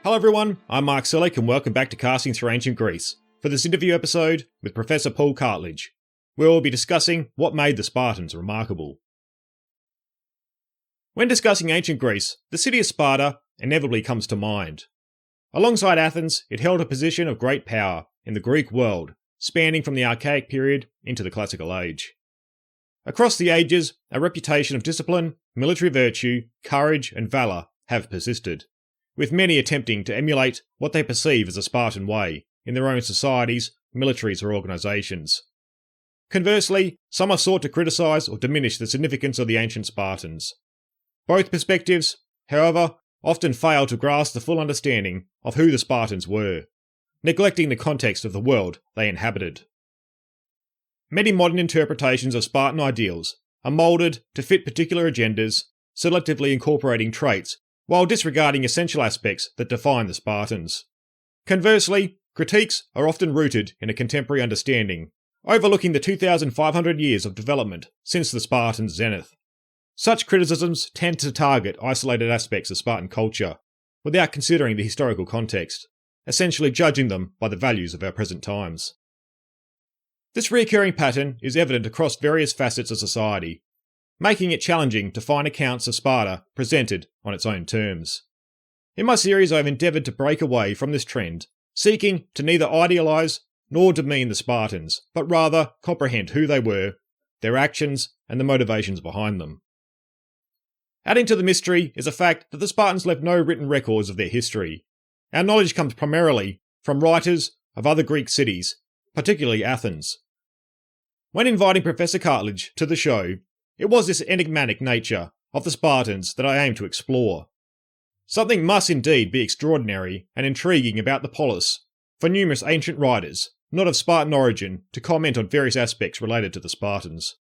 Hello everyone, I'm Mark Selleck and welcome back to Casting Through Ancient Greece for this interview episode with Professor Paul Cartledge, where we'll be discussing what made the Spartans remarkable. When discussing ancient Greece, the city of Sparta inevitably comes to mind. Alongside Athens, it held a position of great power in the Greek world, spanning from the Archaic period into the Classical Age. Across the ages, a reputation of discipline, military virtue, courage and valour have persisted, with many attempting to emulate what they perceive as a Spartan way in their own societies, militaries or organisations. Conversely, some have sought to criticise or diminish the significance of the ancient Spartans. Both perspectives, however, often fail to grasp the full understanding of who the Spartans were, neglecting the context of the world they inhabited. Many modern interpretations of Spartan ideals are moulded to fit particular agendas, selectively incorporating traits while disregarding essential aspects that define the Spartans. Conversely, critiques are often rooted in a contemporary understanding, overlooking the 2,500 years of development since the Spartans' zenith. Such criticisms tend to target isolated aspects of Spartan culture, without considering the historical context, essentially judging them by the values of our present times. This recurring pattern is evident across various facets of society, making it challenging to find accounts of Sparta presented on its own terms. In my series, I have endeavoured to break away from this trend, seeking to neither idealise nor demean the Spartans, but rather comprehend who they were, their actions, and the motivations behind them. Adding to the mystery is the fact that the Spartans left no written records of their history. Our knowledge comes primarily from writers of other Greek cities, particularly Athens. When inviting Professor Cartledge to the show, it was this enigmatic nature of the Spartans that I aimed to explore. Something must indeed be extraordinary and intriguing about the Polis for numerous ancient writers, not of Spartan origin, to comment on various aspects related to the Spartans.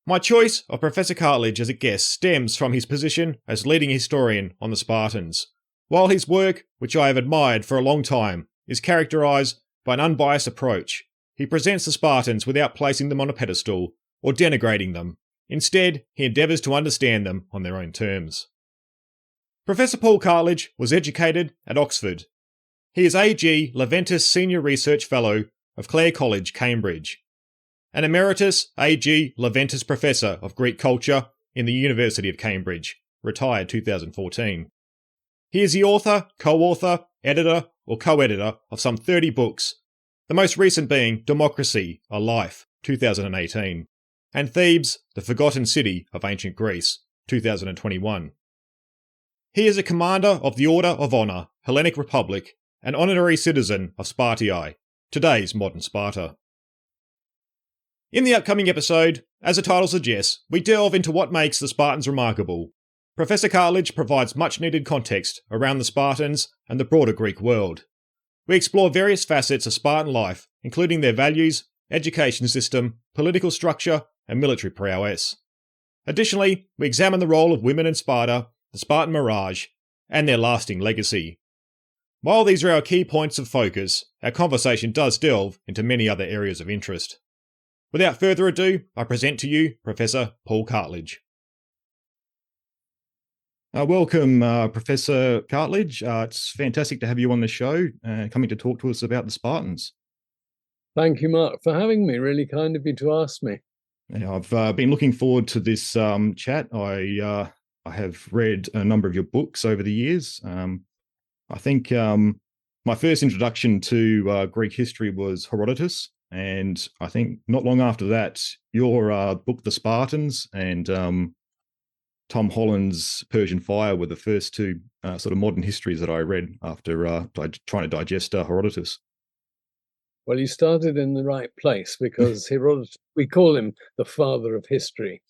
My choice of Professor Cartledge as a guest stems from his position as leading historian on the Spartans, while his work, which I have admired for a long time, is characterised by an unbiased approach. He presents the Spartans without placing them on a pedestal or denigrating them. Instead, he endeavours to understand them on their own terms. Professor Paul Cartledge was educated at Oxford. He is A.G. Leventis Senior Research Fellow of Clare College, Cambridge, an Emeritus A.G. Leventis Professor of Greek Culture in the University of Cambridge, retired 2014. He is the author, co-author, editor, or co-editor of some 30 books, the most recent being Democracy, a Life, 2018, and Thebes, the Forgotten City of Ancient Greece, 2021. He is a Commander of the Order of Honour, Hellenic Republic, and honorary citizen of Spartae, today's modern Sparta. In the upcoming episode, as the title suggests, we delve into what makes the Spartans remarkable. Professor Cartledge provides much needed context around the Spartans and the broader Greek world. We explore various facets of Spartan life, including their values, education system, political structure, and military prowess. Additionally, we examine the role of women in Sparta, the Spartan mirage, and their lasting legacy. While these are our key points of focus, our conversation does delve into many other areas of interest. Without further ado, I present to you Professor Paul Cartledge. Welcome, Professor Cartledge. It's fantastic to have you on the show, coming to talk to us about the Spartans. Thank you, Mark, for having me. Really kind of you to ask me. Yeah, I've been looking forward to this chat. I have read a number of your books over the years. I think my first introduction to Greek history was Herodotus, and I think not long after that, your book, The Spartans, and Tom Holland's Persian Fire were the first two sort of modern histories that I read after trying to digest Herodotus. Well, you started in the right place, because Herodotus, we call him the father of history.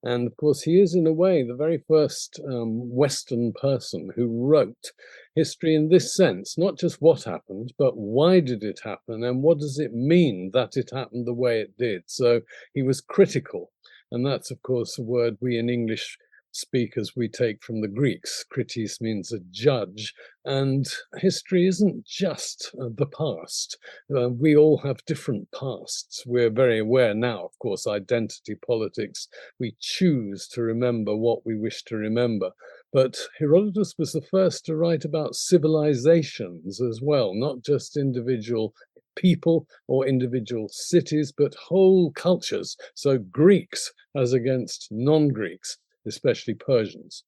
And of course, he is in a way the very first Western person who wrote history in this sense, not just what happened, but why did it happen and what does it mean that it happened the way it did. So he was critical. And that's, of course, a word we in English speakers we take from the Greeks. Kritis means a judge, and history isn't just the past. We all have different pasts. We're very aware now, of course, identity politics. We choose to remember what we wish to remember. But Herodotus was the first to write about civilizations as well, not just individual people or individual cities, but whole cultures. So Greeks as against non-Greeks, especially Persians.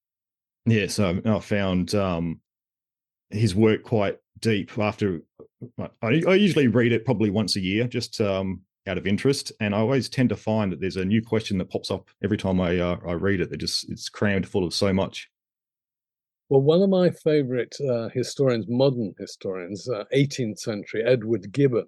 Yes, I found his work quite deep. After I usually read it probably once a year, just out of interest, and I always tend to find that there's a new question that pops up every time I read it. It's crammed full of so much. Well, one of my favorite historians, modern historians, 18th century, Edward Gibbon,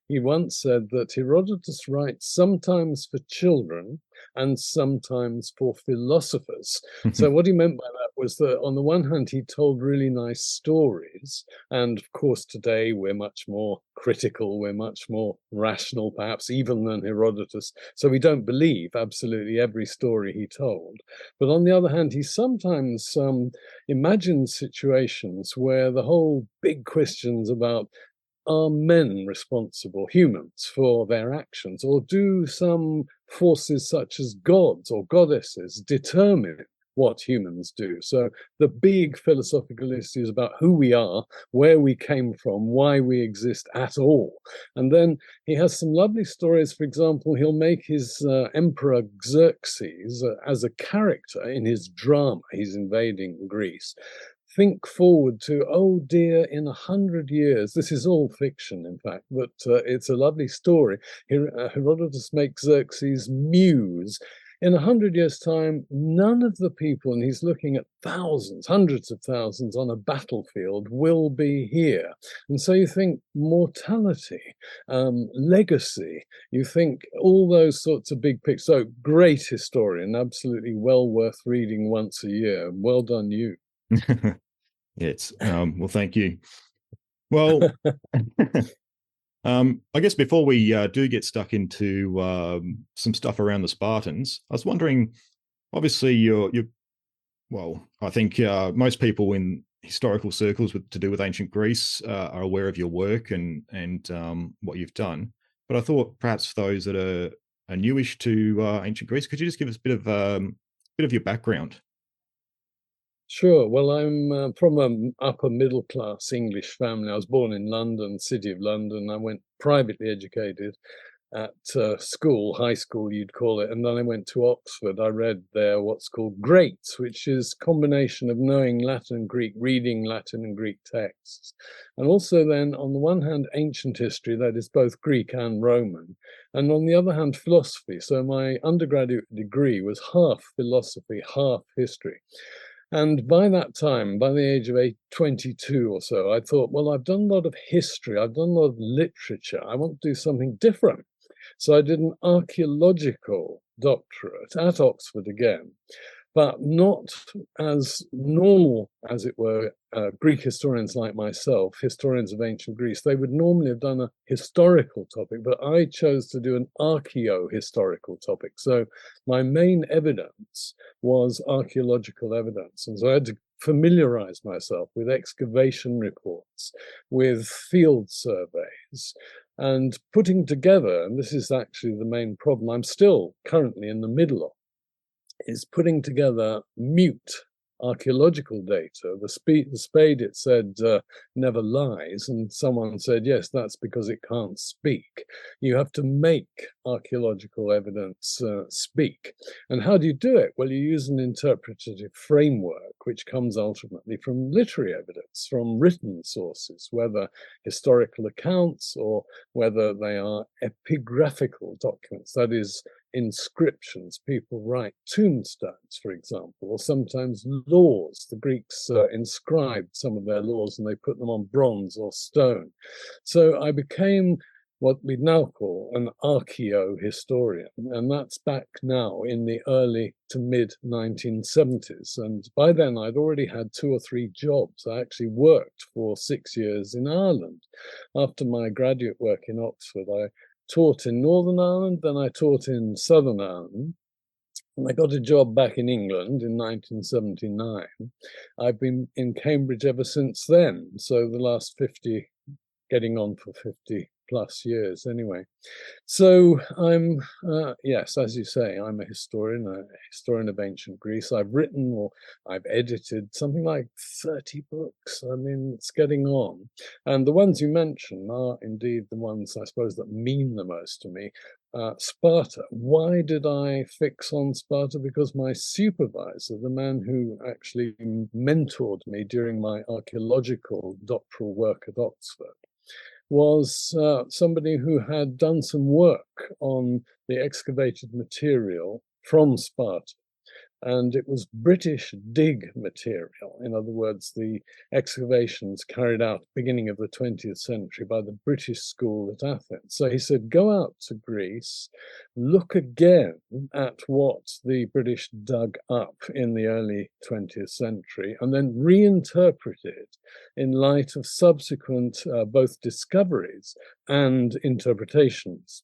he once said that Herodotus writes sometimes for children and sometimes for philosophers. So what he meant by that was that on the one hand, he told really nice stories. And of course, today we're much more critical, we're much more rational, perhaps even than Herodotus. So we don't believe absolutely every story he told. But on the other hand, he sometimes imagined situations where the whole big questions about, are men responsible, humans, for their actions, or do some forces such as gods or goddesses determine what humans do? So the big philosophical issues about who we are, where we came from, why we exist at all. And then he has some lovely stories. For example, he'll make his Emperor Xerxes as a character in his drama. He's invading Greece. Think forward to, oh dear, in 100 years, this is all fiction, in fact, but it's a lovely story. Herodotus makes Xerxes muse. In 100 years' time, none of the people, and he's looking at thousands, hundreds of thousands on a battlefield, will be here. And so you think mortality, legacy, you think all those sorts of big pictures. So great historian, absolutely well worth reading once a year. Well done, you. It's well, thank you. Well, I guess before we do get stuck into some stuff around the Spartans, I was wondering. Obviously, you're well. I think most people in historical circles to do with ancient Greece are aware of your work and what you've done. But I thought perhaps for those that are newish to ancient Greece, could you just give us a bit of your background? Sure. Well, I'm from an upper middle class English family. I was born in London, City of London. I went privately educated at school, high school, you'd call it. And then I went to Oxford. I read there what's called Greats, which is a combination of knowing Latin and Greek, reading Latin and Greek texts. And also then, on the one hand, ancient history, that is both Greek and Roman. And on the other hand, philosophy. So my undergraduate degree was half philosophy, half history. And by that time, by the age of 22 or so, I thought, well, I've done a lot of history, I've done a lot of literature, I want to do something different. So I did an archaeological doctorate at Oxford again, but not as normal, as it were, Greek historians like myself, historians of ancient Greece. They would normally have done a historical topic, but I chose to do an archaeo-historical topic. So my main evidence was archaeological evidence. And so I had to familiarize myself with excavation reports, with field surveys, and putting together, and this is actually the main problem I'm still currently in the middle of, is putting together mute archaeological data. The spade, it said, never lies. And someone said, yes, that's because it can't speak. You have to make archaeological evidence speak. And how do you do it? Well, you use an interpretative framework, which comes ultimately from literary evidence, from written sources, whether historical accounts or whether they are epigraphical documents, that is, inscriptions. People write tombstones, for example, or sometimes laws. The Greeks inscribed some of their laws and they put them on bronze or stone. So I became what we now call an archaeo-historian, and that's back now in the early to mid 1970s. And by then I'd already had 2 or 3 jobs. I actually worked for 6 years in Ireland. After my graduate work in Oxford, I taught in Northern Ireland, then I taught in Southern Ireland. And I got a job back in England in 1979. I've been in Cambridge ever since then. So the last 50, getting on for 50 plus years anyway. So I'm, yes, as you say, I'm a historian of ancient Greece. I've written or I've edited something like 30 books. I mean, it's getting on. And the ones you mentioned are indeed the ones, I suppose, that mean the most to me. Sparta. Why did I fix on Sparta? Because my supervisor, the man who actually mentored me during my archaeological doctoral work at Oxford, was somebody who had done some work on the excavated material from Sparta. And it was British dig material. In other words, the excavations carried out beginning of the 20th century by the British school at Athens. So he said, go out to Greece, look again at what the British dug up in the early 20th century, and then reinterpret it in light of subsequent both discoveries and interpretations.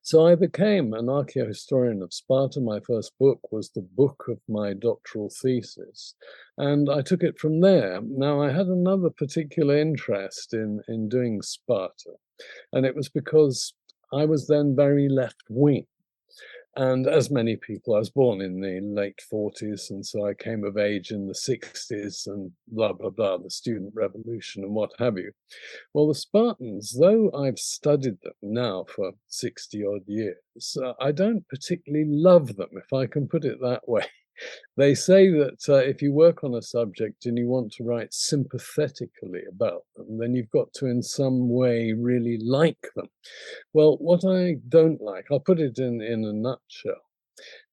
So I became an archaeohistorian of Sparta. My first book was the book of my doctoral thesis, and I took it from there. Now, I had another particular interest in doing Sparta, and it was because I was then very left-wing. And as many people, I was born in the late 40s, and so I came of age in the 60s and blah, blah, blah, the student revolution and what have you. Well, the Spartans, though I've studied them now for 60 odd years, I don't particularly love them, if I can put it that way. They say that if you work on a subject and you want to write sympathetically about them, then you've got to in some way really like them. Well, what I don't like, I'll put it in a nutshell,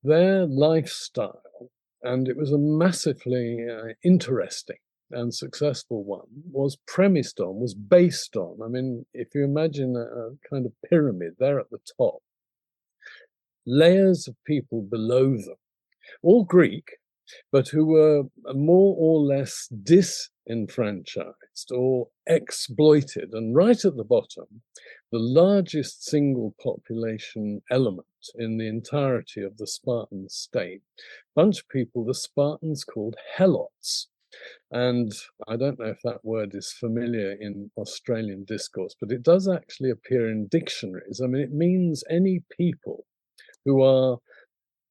their lifestyle, and it was a massively interesting and successful one, was premised on, was based on, I mean, if you imagine a kind of pyramid there at the top, layers of people below them, all Greek, but who were more or less disenfranchised or exploited. And right at the bottom, the largest single population element in the entirety of the Spartan state, bunch of people the Spartans called helots. And I don't know if that word is familiar in Australian discourse, but it does actually appear in dictionaries. I mean, it means any people who are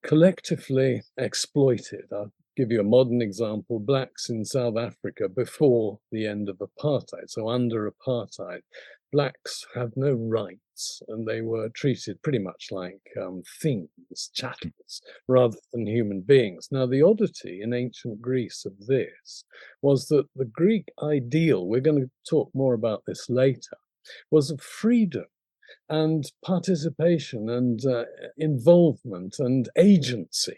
collectively exploited. I'll give you a modern example. Blacks in South Africa before the end of apartheid, so under apartheid, blacks had no rights and they were treated pretty much like things, chattels, rather than human beings. Now, the oddity in ancient Greece of this was that the Greek ideal, we're going to talk more about this later, was of freedom and participation and involvement and agency.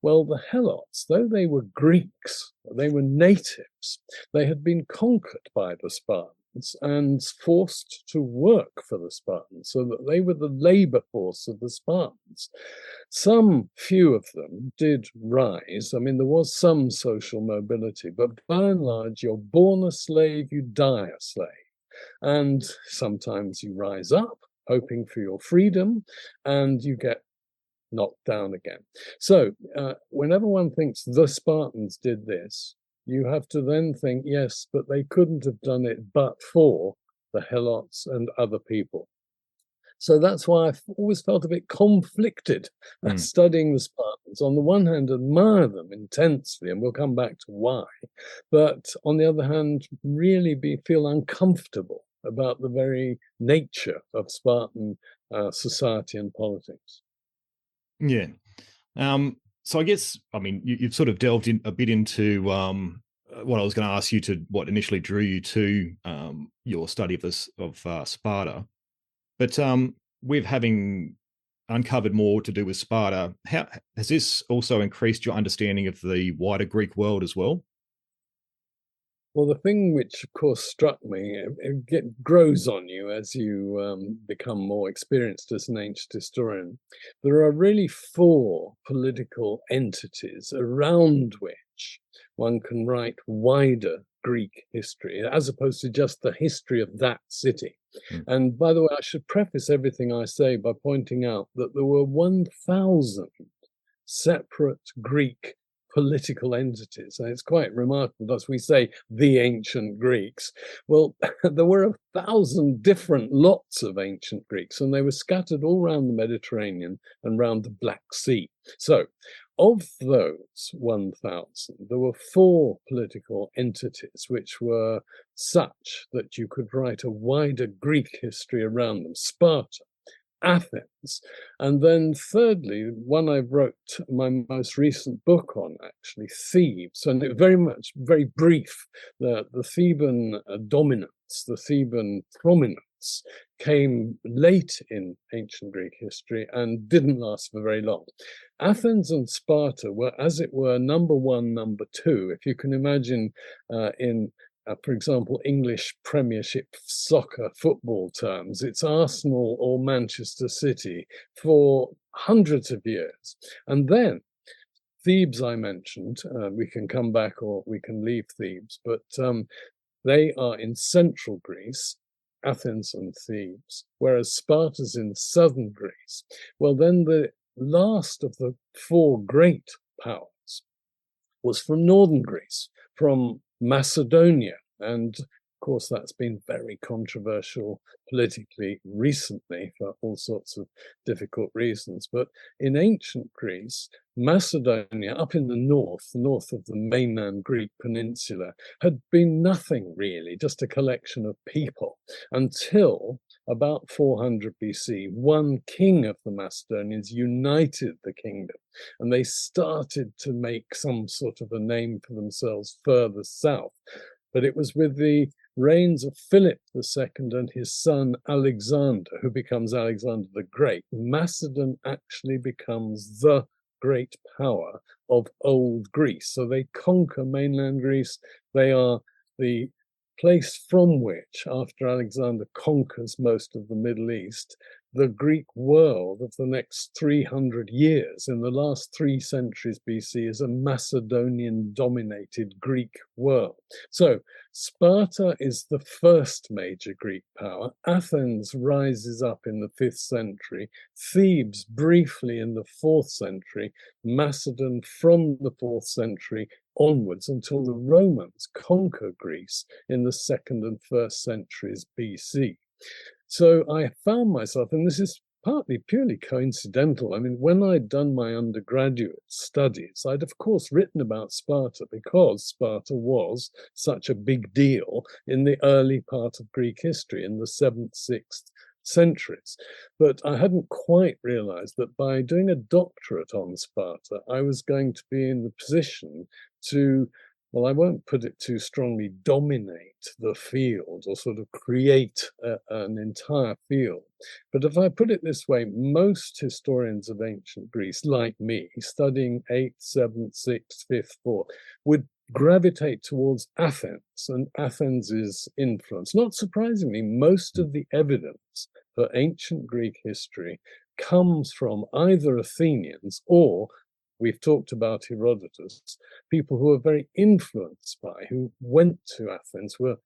Well, the helots, though they were Greeks, they were natives, they had been conquered by the Spartans and forced to work for the Spartans, so that they were the labor force of the Spartans. Some few of them did rise. I mean, there was some social mobility, but by and large, you're born a slave, you die a slave. And sometimes you rise up, hoping for your freedom, and you get knocked down again. So whenever one thinks the Spartans did this, you have to then think, yes, but they couldn't have done it but for the helots and other people. So that's why I've always felt a bit conflicted studying the Spartans. On the one hand, admire them intensely, and we'll come back to why. But on the other hand, really feel uncomfortable about the very nature of Spartan society and politics. Yeah. So I guess, I mean, you've sort of delved in a bit into what I was going to ask you to, what initially drew you to your study of Sparta. But with having uncovered more to do with Sparta, how has this also increased your understanding of the wider Greek world as well? Well, the thing which, of course, struck me, it grows on you as you become more experienced as an ancient historian. There are really four political entities around which one can write wider Greek history, as opposed to just the history of that city. And by the way, I should preface everything I say by pointing out that there were 1,000 separate Greek political entities. And it's quite remarkable, as we say, the ancient Greeks. Well, there were 1,000 different lots of ancient Greeks, and they were scattered all around the Mediterranean and around the Black Sea. So of those 1,000, there were 4 political entities which were such that you could write a wider Greek history around them. Sparta, Athens, and then thirdly, one I wrote my most recent book on, actually, Thebes, and it very brief. The Theban dominance, the Theban prominence came late in ancient Greek history and didn't last for very long. Athens and Sparta were, as it were, number 1, number 2. If you can imagine for example, English Premiership soccer football terms, it's Arsenal or Manchester City for hundreds of years. And then Thebes, I mentioned, we can come back or we can leave Thebes, but they are in central Greece, Athens and Thebes, whereas Sparta's in southern Greece. Well, then the last of the 4 great powers was from northern Greece, from Macedonia. And of course, that's been very controversial politically recently for all sorts of difficult reasons. But in ancient Greece, Macedonia, up in the north of the mainland Greek peninsula, had been nothing really, just a collection of people, until about 400 BC, one king of the Macedonians united the kingdom, and they started to make some sort of a name for themselves further south. But it was with the reigns of Philip II and his son Alexander, who becomes Alexander the Great, Macedon actually becomes the great power of old Greece. So they conquer mainland Greece. They are the place from which, after Alexander conquers most of the Middle East, the Greek world of the next 300 years, in the last 3 centuries BC, is a Macedonian-dominated Greek world. So Sparta is the first major Greek power. Athens rises up in the 5th century, Thebes briefly in the 4th century, Macedon from the 4th century onwards until the Romans conquer Greece in the 2nd and 1st centuries BC. So I found myself, and this is partly purely coincidental. I mean, when I'd done my undergraduate studies, I'd of course written about Sparta because Sparta was such a big deal in the early part of Greek history, in the 7th, 6th centuries. But I hadn't quite realized that by doing a doctorate on Sparta, I was going to be in the position to, well, I won't put it too strongly, dominate the field or sort of create an entire field. But if I put it this way, most historians of ancient Greece, like me, studying 8th, 7th, 6th, 5th, 4th, would gravitate towards Athens and Athens's influence. Not surprisingly, most of the evidence for ancient Greek history comes from either Athenians or, we've talked about Herodotus, people who are very influenced by, who went to Athens, were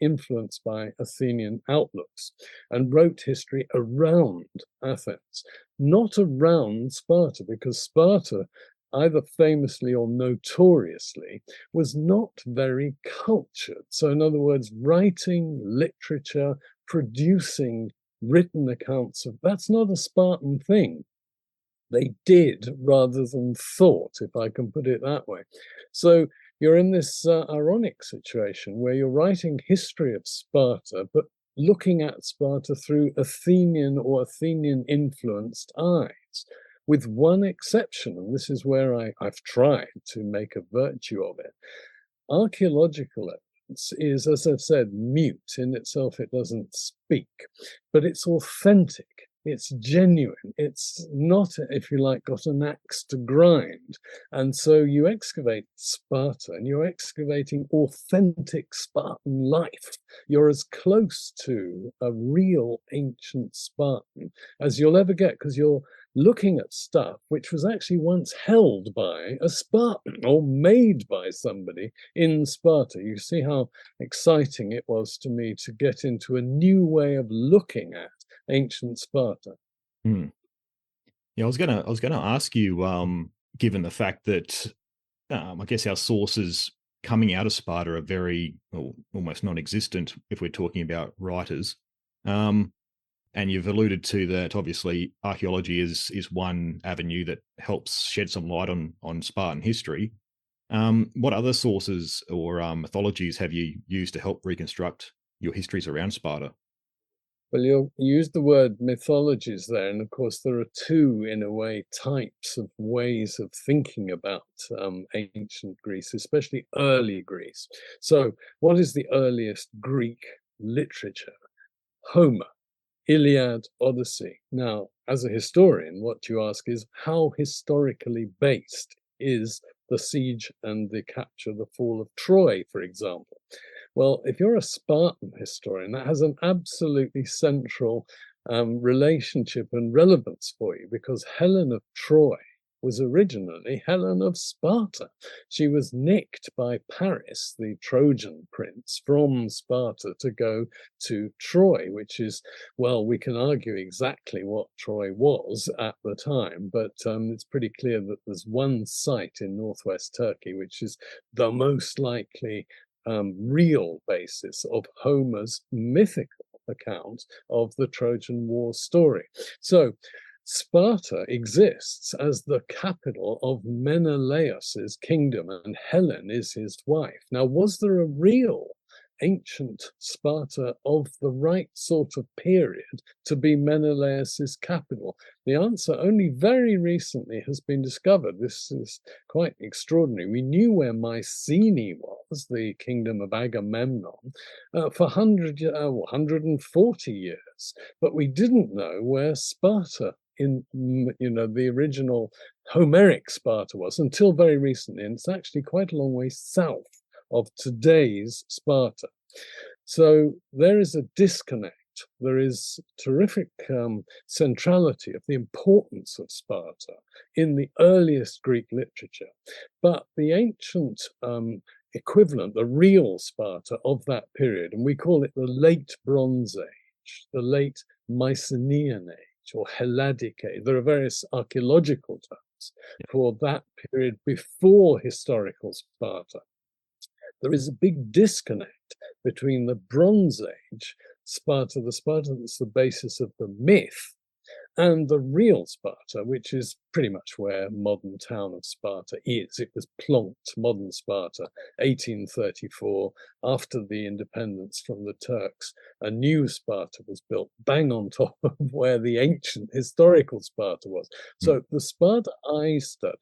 influenced by Athenian outlooks and wrote history around Athens, not around Sparta, because Sparta, either famously or notoriously, was not very cultured. So in other words, writing, literature, producing written accounts of, that's not a Spartan thing. They did rather than thought, if I can put it that way. So you're in this ironic situation where you're writing history of Sparta, but looking at Sparta through Athenian or Athenian-influenced eyes, with one exception, and this is where I've tried to make a virtue of it. Archaeological evidence is, as I've said, mute in itself. It doesn't speak, but it's authentic. It's genuine. It's not, if you like, got an axe to grind. And so you excavate Sparta and you're excavating authentic Spartan life. You're as close to a real ancient Spartan as you'll ever get, because you're looking at stuff which was actually once held by a Spartan or made by somebody in Sparta. You see how exciting it was to me to get into a new way of looking at ancient Sparta. Yeah, I was gonna ask you, given the fact that I guess our sources coming out of Sparta are very, well, almost non-existent if we're talking about writers. And you've alluded to that. Obviously, archaeology is one avenue that helps shed some light on Spartan history. What other sources or mythologies have you used to help reconstruct your histories around Sparta? Well, you used the word mythologies there, and of course there are two, in a way, types of ways of thinking about ancient Greece, especially early Greece. So what is the earliest Greek literature? Homer, Iliad, Odyssey. Now, as a historian, what you ask is, how historically based is the siege and the capture, the fall of Troy, for example? Well, if you're a Spartan historian, that has an absolutely central relationship and relevance for you, because Helen of Troy was originally Helen of Sparta. She was nicked by Paris, the Trojan prince, from Sparta to go to Troy, which is, well, we can argue exactly what Troy was at the time, but it's pretty clear that there's one site in northwest Turkey which is the most likely real basis of Homer's mythical account of the Trojan War story. So Sparta exists as the capital of Menelaus's kingdom, and Helen is his wife. Now, was there a real ancient Sparta of the right sort of period to be Menelaus's capital? The answer only very recently has been discovered. This is quite extraordinary. We knew where Mycenae was, the kingdom of Agamemnon, for 140 years, but we didn't know where Sparta in the original Homeric Sparta was until very recently, and it's actually quite a long way south of today's Sparta. So there is a disconnect. There is terrific centrality of the importance of Sparta in the earliest Greek literature, but the ancient equivalent, the real Sparta of that period, and we call it the late Bronze Age, the late Mycenaean Age, or Helladic age. There are various archaeological terms for that period before historical Sparta. There is a big disconnect between the Bronze Age Sparta, the Sparta that's the basis of the myth, and the real Sparta, which is pretty much where modern town of Sparta is. It was plonked, modern Sparta, 1834, after the independence from the Turks. A new Sparta was built bang on top of where the ancient historical Sparta was. So the Sparta I study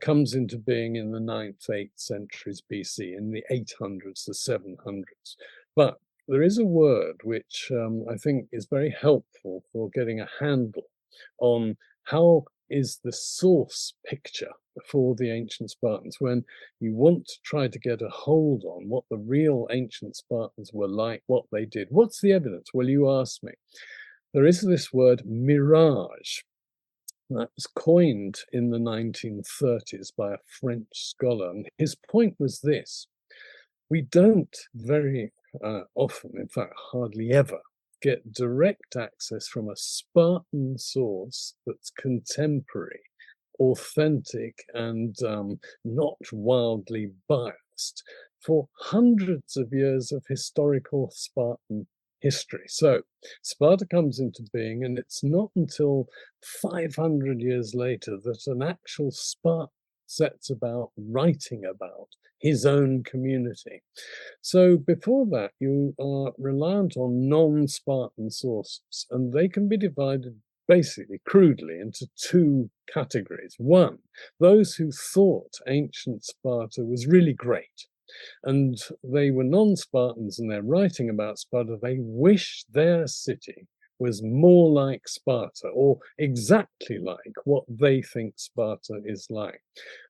comes into being in the 9th, 8th centuries BC, in the 800s, the 700s. But there is a word which I think is very helpful for getting a handle on how is the source picture for the ancient Spartans when you want to try to get a hold on what the real ancient Spartans were like, what they did. What's the evidence? Well, you ask me. There is this word mirage that was coined in the 1930s by a French scholar. And his point was this: we don't very often, in fact, hardly ever, get direct access from a Spartan source that's contemporary, authentic, and not wildly biased for hundreds of years of historical Spartan history. So Sparta comes into being, and it's not until 500 years later that an actual Spartan sets about writing about his own community. So before that, you are reliant on non-Spartan sources, and they can be divided basically crudely into two categories. One, those who thought ancient Sparta was really great, and they were non-Spartans and they're writing about Sparta. They wish their city was more like Sparta, or exactly like what they think Sparta is like.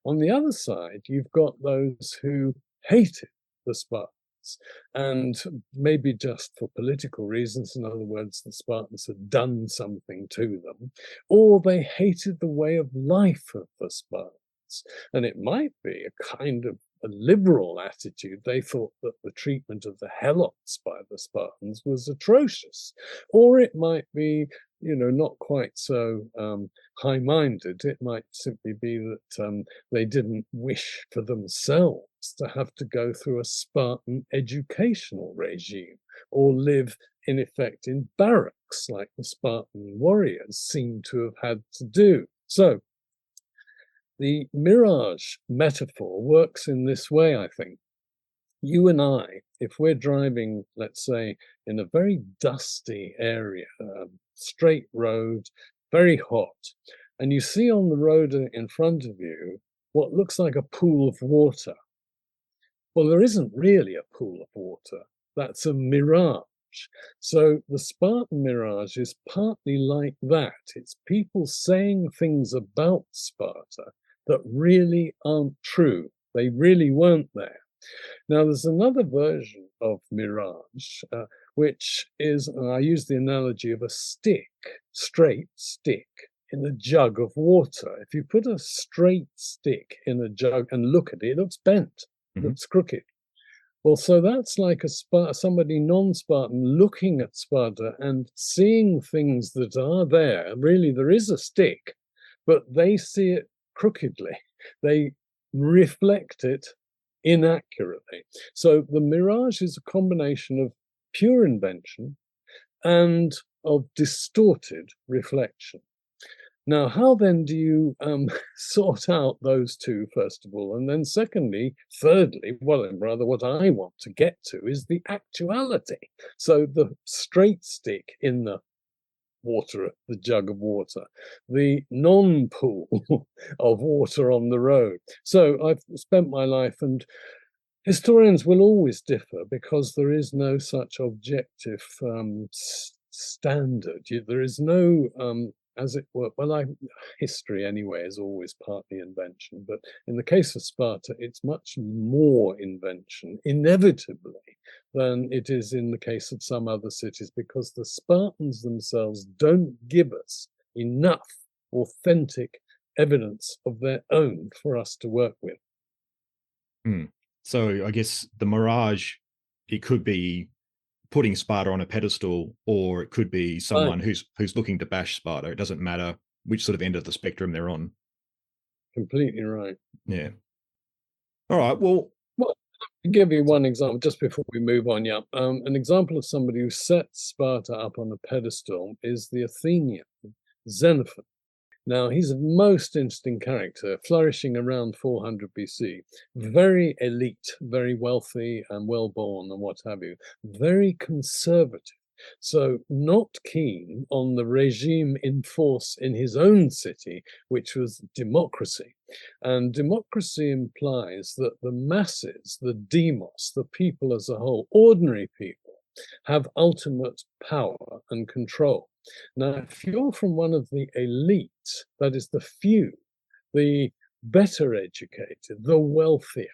On the other side, you've got those who hated the Spartans, and maybe just for political reasons, in other words, the Spartans had done something to them, or they hated the way of life of the Spartans. And it might be a kind of a liberal attitude. They thought that the treatment of the Helots by the Spartans was atrocious. Or it might be not quite so high-minded. It might simply be that they didn't wish for themselves to have to go through a Spartan educational regime or live, in effect, in barracks like the Spartan warriors seem to have had to do. So the mirage metaphor works in this way, I think. You and I, if we're driving, let's say, in a very dusty area, straight road, very hot, and you see on the road in front of you what looks like a pool of water. Well, there isn't really a pool of water. That's a mirage. So the Spartan mirage is partly like that. It's people saying things about Sparta that really aren't true. They really weren't there. Now, there's another version of mirage, which is, and I use the analogy of a stick, straight stick, in a jug of water. If you put a straight stick in a jug and look at it, it looks bent, looks crooked. Well, so that's like somebody non-Spartan looking at Sparta and seeing things that are there. Really, there is a stick, but they see it crookedly. They reflect it inaccurately. So the mirage is a combination of pure invention and of distorted reflection. Now, how then do you sort out those two, first of all? And then thirdly, rather what I want to get to is the actuality. So the straight stick in the water, the jug of water, the non-pool of water on the road. So I've spent my life, and historians will always differ because there is no such objective standard. There is no, as it were, history anyway is always partly invention, but in the case of Sparta, it's much more invention, inevitably, than it is in the case of some other cities, because the Spartans themselves don't give us enough authentic evidence of their own for us to work with. So I guess the mirage, it could be putting Sparta on a pedestal, or it could be someone who's looking to bash Sparta. It doesn't matter which sort of end of the spectrum they're on. Completely right. Yeah. All right. Well, I'll give you one example just before we move on. Yeah, an example of somebody who sets Sparta up on a pedestal is the Athenian Xenophon. Now, he's a most interesting character, flourishing around 400 BC. Very elite, very wealthy and well-born and what have you. Very conservative. So not keen on the regime in force in his own city, which was democracy. And democracy implies that the masses, the demos, the people as a whole, ordinary people, have ultimate power and control. Now, if you're from one of the elite, that is the few, the better educated, the wealthier,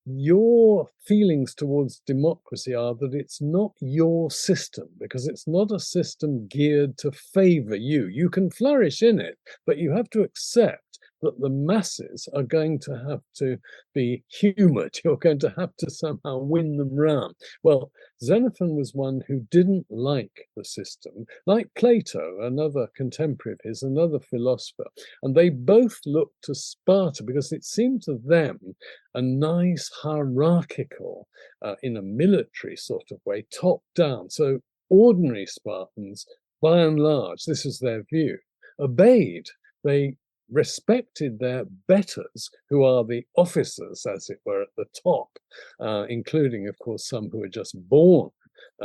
your feelings towards democracy are that it's not your system, because it's not a system geared to favor you. You can flourish in it, but you have to accept that the masses are going to have to be humored. You're going to have to somehow win them round. Well, Xenophon was one who didn't like the system, like Plato, another contemporary of his, another philosopher. And they both looked to Sparta because it seemed to them a nice hierarchical, in a military sort of way, top down. So ordinary Spartans, by and large, this is their view, obeyed. They respected their betters, who are the officers, as it were, at the top, including, of course, some who are just born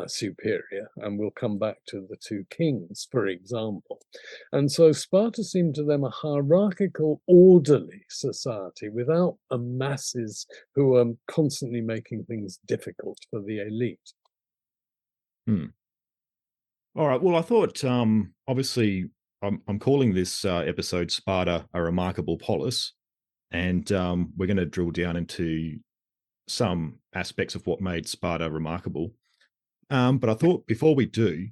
superior, and we'll come back to the two kings, for example. And so Sparta seemed to them a hierarchical, orderly society without a masses who are constantly making things difficult for the elite. All right. Well, I thought, obviously, I'm calling this episode Sparta a Remarkable Polis, and we're going to drill down into some aspects of what made Sparta remarkable. But I thought before we do,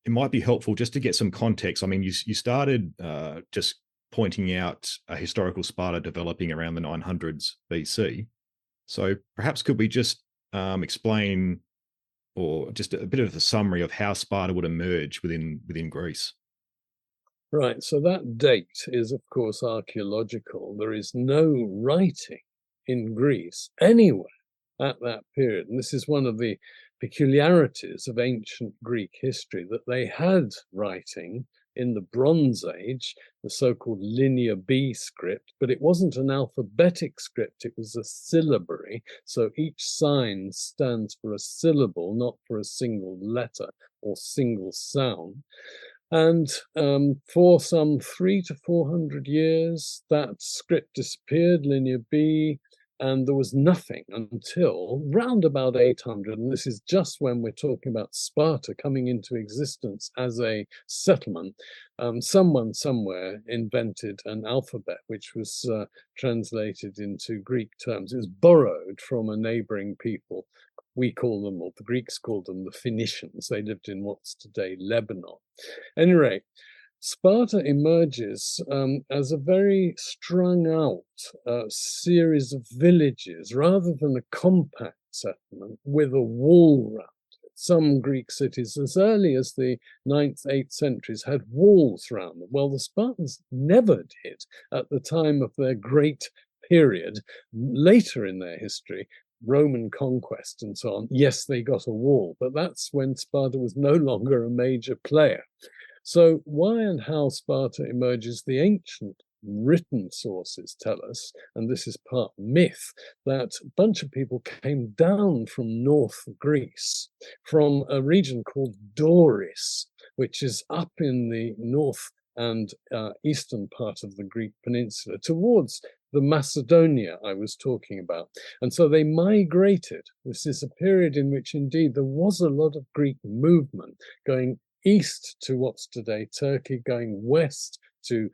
it might be helpful just to get some context. I mean, you started just pointing out a historical Sparta developing around the 900s BC. So perhaps could we just explain, or just a bit of a summary of how Sparta would emerge within Greece? Right, so that date is, of course, archaeological. There is no writing in Greece anywhere at that period. And this is one of the peculiarities of ancient Greek history, that they had writing in the Bronze Age, the so-called Linear B script, but it wasn't an alphabetic script, it was a syllabary. So each sign stands for a syllable, not for a single letter or single sound. And for some 300 to 400 years, that script disappeared, Linear B, and there was nothing until round about 800. And this is just when we're talking about Sparta coming into existence as a settlement. Someone somewhere invented an alphabet, which was translated into Greek terms. It was borrowed from a neighboring people. We call them, or the Greeks called them, the Phoenicians. They lived in what's today Lebanon. At any rate, Sparta emerges as a very strung out series of villages rather than a compact settlement with a wall around it. Some Greek cities as early as the 9th, 8th centuries had walls around them. Well, the Spartans never did at the time of their great period. Later in their history, Roman conquest and so on, yes, they got a wall, but that's when Sparta was no longer a major player. So why and how Sparta emerges, the ancient written sources tell us, and this is part myth, that a bunch of people came down from North Greece, from a region called Doris, which is up in the north and eastern part of the Greek peninsula, towards the Macedonia I was talking about. And so they migrated. This is a period in which indeed there was a lot of Greek movement going east to what's today Turkey, going west to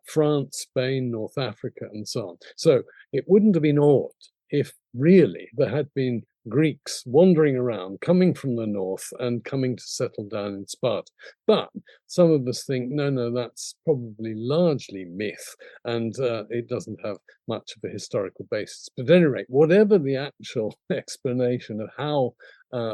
France, Spain, North Africa, and so on. So it wouldn't have been odd if really there had been Greeks wandering around, coming from the north and coming to settle down in Sparta. But some of us think, no, that's probably largely myth, and it doesn't have much of a historical basis. But at any rate, whatever the actual explanation of how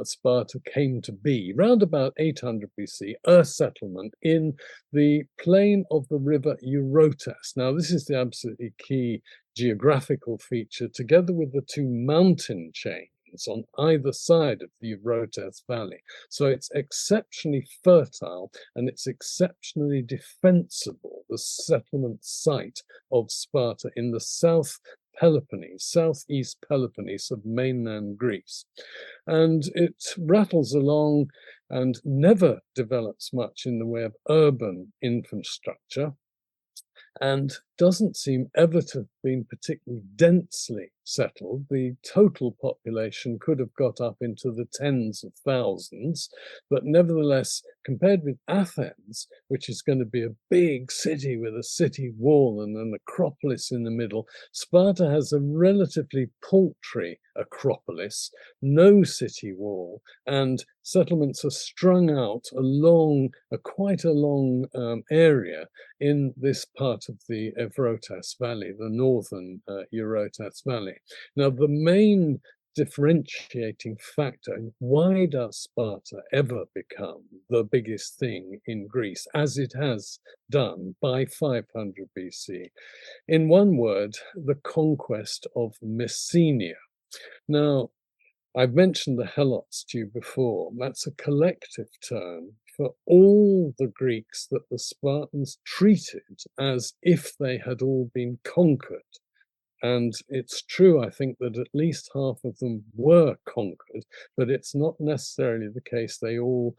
Sparta came to be, round about 800 BC, a settlement in the plain of the river Eurotas. Now, this is the absolutely key geographical feature, together with the two mountain chains on either side of the Eurotas Valley. So it's exceptionally fertile and it's exceptionally defensible, the settlement site of Sparta in the South Peloponnese, southeast Peloponnese of mainland Greece. And it rattles along and never develops much in the way of urban infrastructure, and doesn't seem ever to have been particularly densely settled. The total population could have got up into the tens of thousands, but nevertheless, compared with Athens, which is going to be a big city with a city wall and an acropolis in the middle, Sparta has a relatively paltry acropolis, no city wall, and settlements are strung out along quite a long area in this part of the Eurotas Valley, the northern Eurotas Valley. Now, the main differentiating factor, why does Sparta ever become the biggest thing in Greece, as it has done by 500 BC? In one word, the conquest of Messenia. Now, I've mentioned the Helots to you before. That's a collective term for all the Greeks that the Spartans treated as if they had all been conquered. And it's true, I think, that at least half of them were conquered, but it's not necessarily the case they all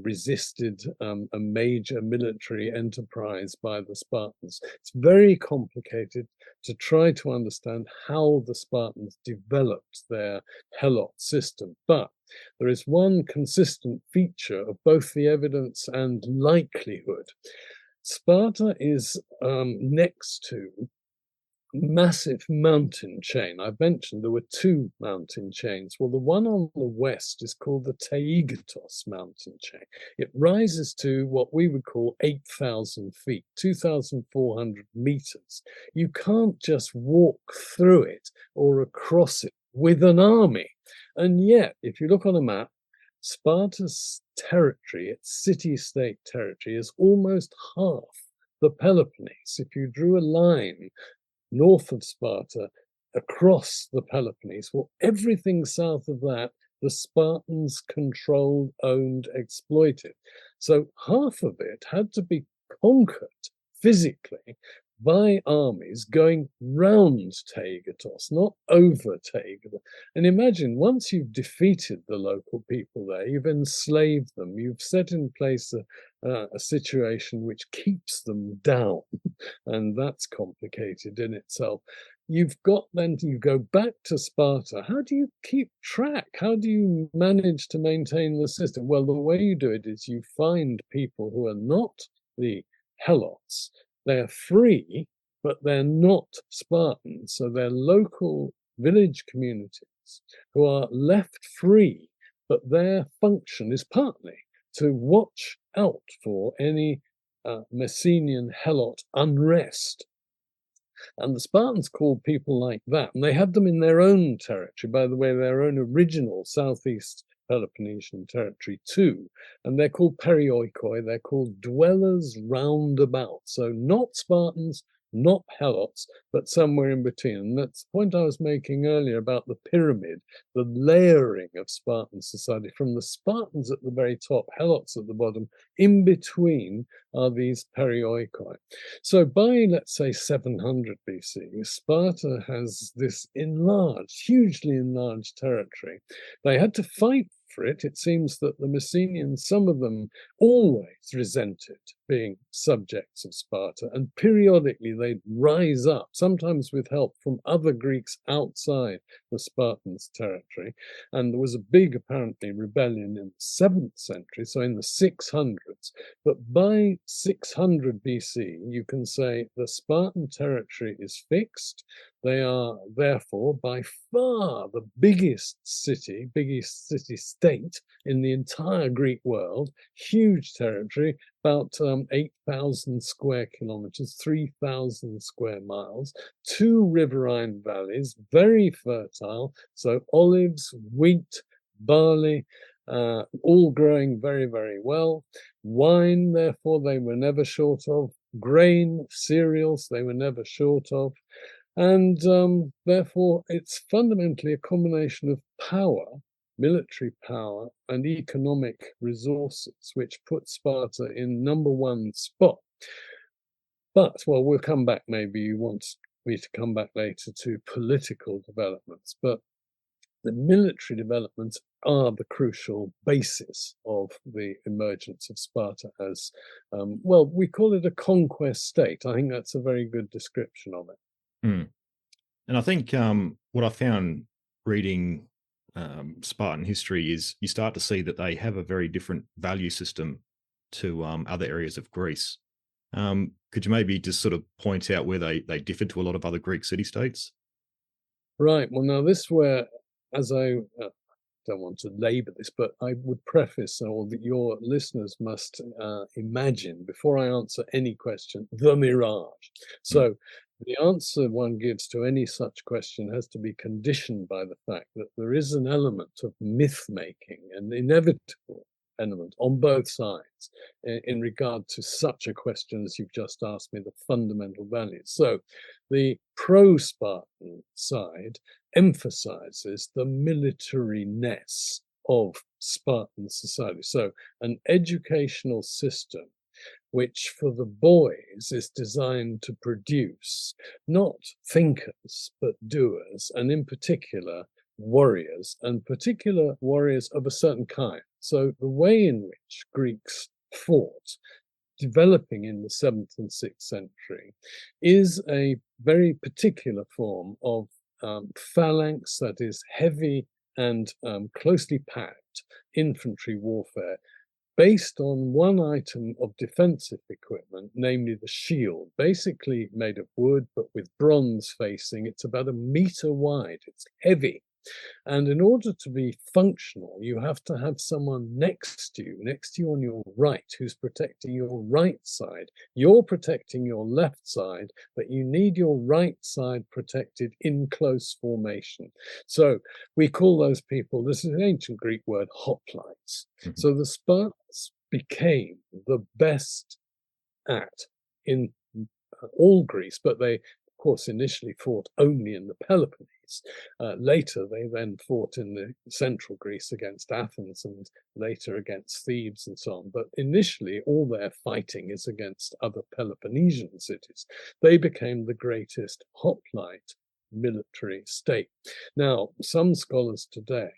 resisted a major military enterprise by the Spartans. It's very complicated to try to understand how the Spartans developed their Helot system. But there is one consistent feature of both the evidence and likelihood. Sparta is next to massive mountain chain. I've mentioned there were two mountain chains. Well, the one on the west is called the Taygetos mountain chain. It rises to what we would call 8,000 feet, 2,400 meters. You can't just walk through it or across it with an army. And yet, if you look on a map, Sparta's territory, its city-state territory, is almost half the Peloponnese. If you drew a line north of Sparta across the Peloponnese, well, everything south of that, the Spartans controlled, owned, exploited. So half of it had to be conquered physically by armies going round Taygetos, not over Taygetos. And imagine, once you've defeated the local people there, you've enslaved them, you've set in place a situation which keeps them down, and that's complicated in itself. You've got then to go back to Sparta. How do you keep track? How do you manage to maintain the system? Well, the way you do it is you find people who are not the helots. They're free, but they're not Spartans. So they're local village communities who are left free, but their function is partly to watch out for any Messenian helot unrest. And the Spartans called people like that, and they had them in their own territory, by the way, their own original southeast Peloponnesian territory too, and they're called perioikoi, they're called dwellers round about. So not Spartans, not helots, but somewhere in between. And that's the point I was making earlier about the pyramid, the layering of Spartan society, from the Spartans at the very top, helots at the bottom. In between are these perioikoi. So by, let's say, 700 BC, Sparta has this enlarged, hugely enlarged territory. They had to fight for it. It seems that the Messenians, some of them, always resented being subjects of Sparta, and periodically they'd rise up, sometimes with help from other Greeks outside the Spartans' territory. And there was a big, apparently, rebellion in the 7th century, so in the 600s. But by 600 BC, you can say the Spartan territory is fixed. They are therefore by far the biggest city-state in the entire Greek world, huge territory, about 8,000 square kilometers, 3,000 square miles, 2 riverine valleys, very fertile, so olives, wheat, barley, all growing very, very well. Wine, therefore, they were never short of. Grain, cereals, they were never short of. And therefore, it's fundamentally a combination of power, military power, and economic resources, which put Sparta in #1 spot. But, well, we'll come back, maybe you want me to come back later to political developments, but the military developments are the crucial basis of the emergence of Sparta as, well, we call it a conquest state. I think that's a very good description of it. And I think what I found reading Spartan history is you start to see that they have a very different value system to other areas of Greece. Could you maybe just sort of point out where they differ to a lot of other Greek city-states? Right. Well, now this where, as I don't want to labor this, but I would preface, or that your listeners must imagine, before I answer any question, the mirage. So the answer one gives to any such question has to be conditioned by the fact that there is an element of myth-making, an inevitable element on both sides in regard to such a question as you've just asked me, the fundamental values. So the pro-Spartan side emphasizes the militariness of Spartan society. So an educational system which for the boys is designed to produce not thinkers, but doers, and in particular, warriors, and particular warriors of a certain kind. So the way in which Greeks fought, developing in the 7th and 6th century, is a very particular form of phalanx, that is heavy and closely packed infantry warfare, based on one item of defensive equipment, namely the shield, basically made of wood, but with bronze facing. It's about 1 meter wide. It's heavy. And in order to be functional, you have to have someone next to you on your right, who's protecting your right side. You're protecting your left side, but you need your right side protected in close formation. So we call those people, this is an ancient Greek word, hoplites. So the Spartans became the best at in all Greece, but they, of course, initially fought only in the Peloponnese. Later, they then fought in the central Greece against Athens and later against Thebes and so on. But initially, all their fighting is against other Peloponnesian cities. They became the greatest hoplite military state. Now, some scholars today,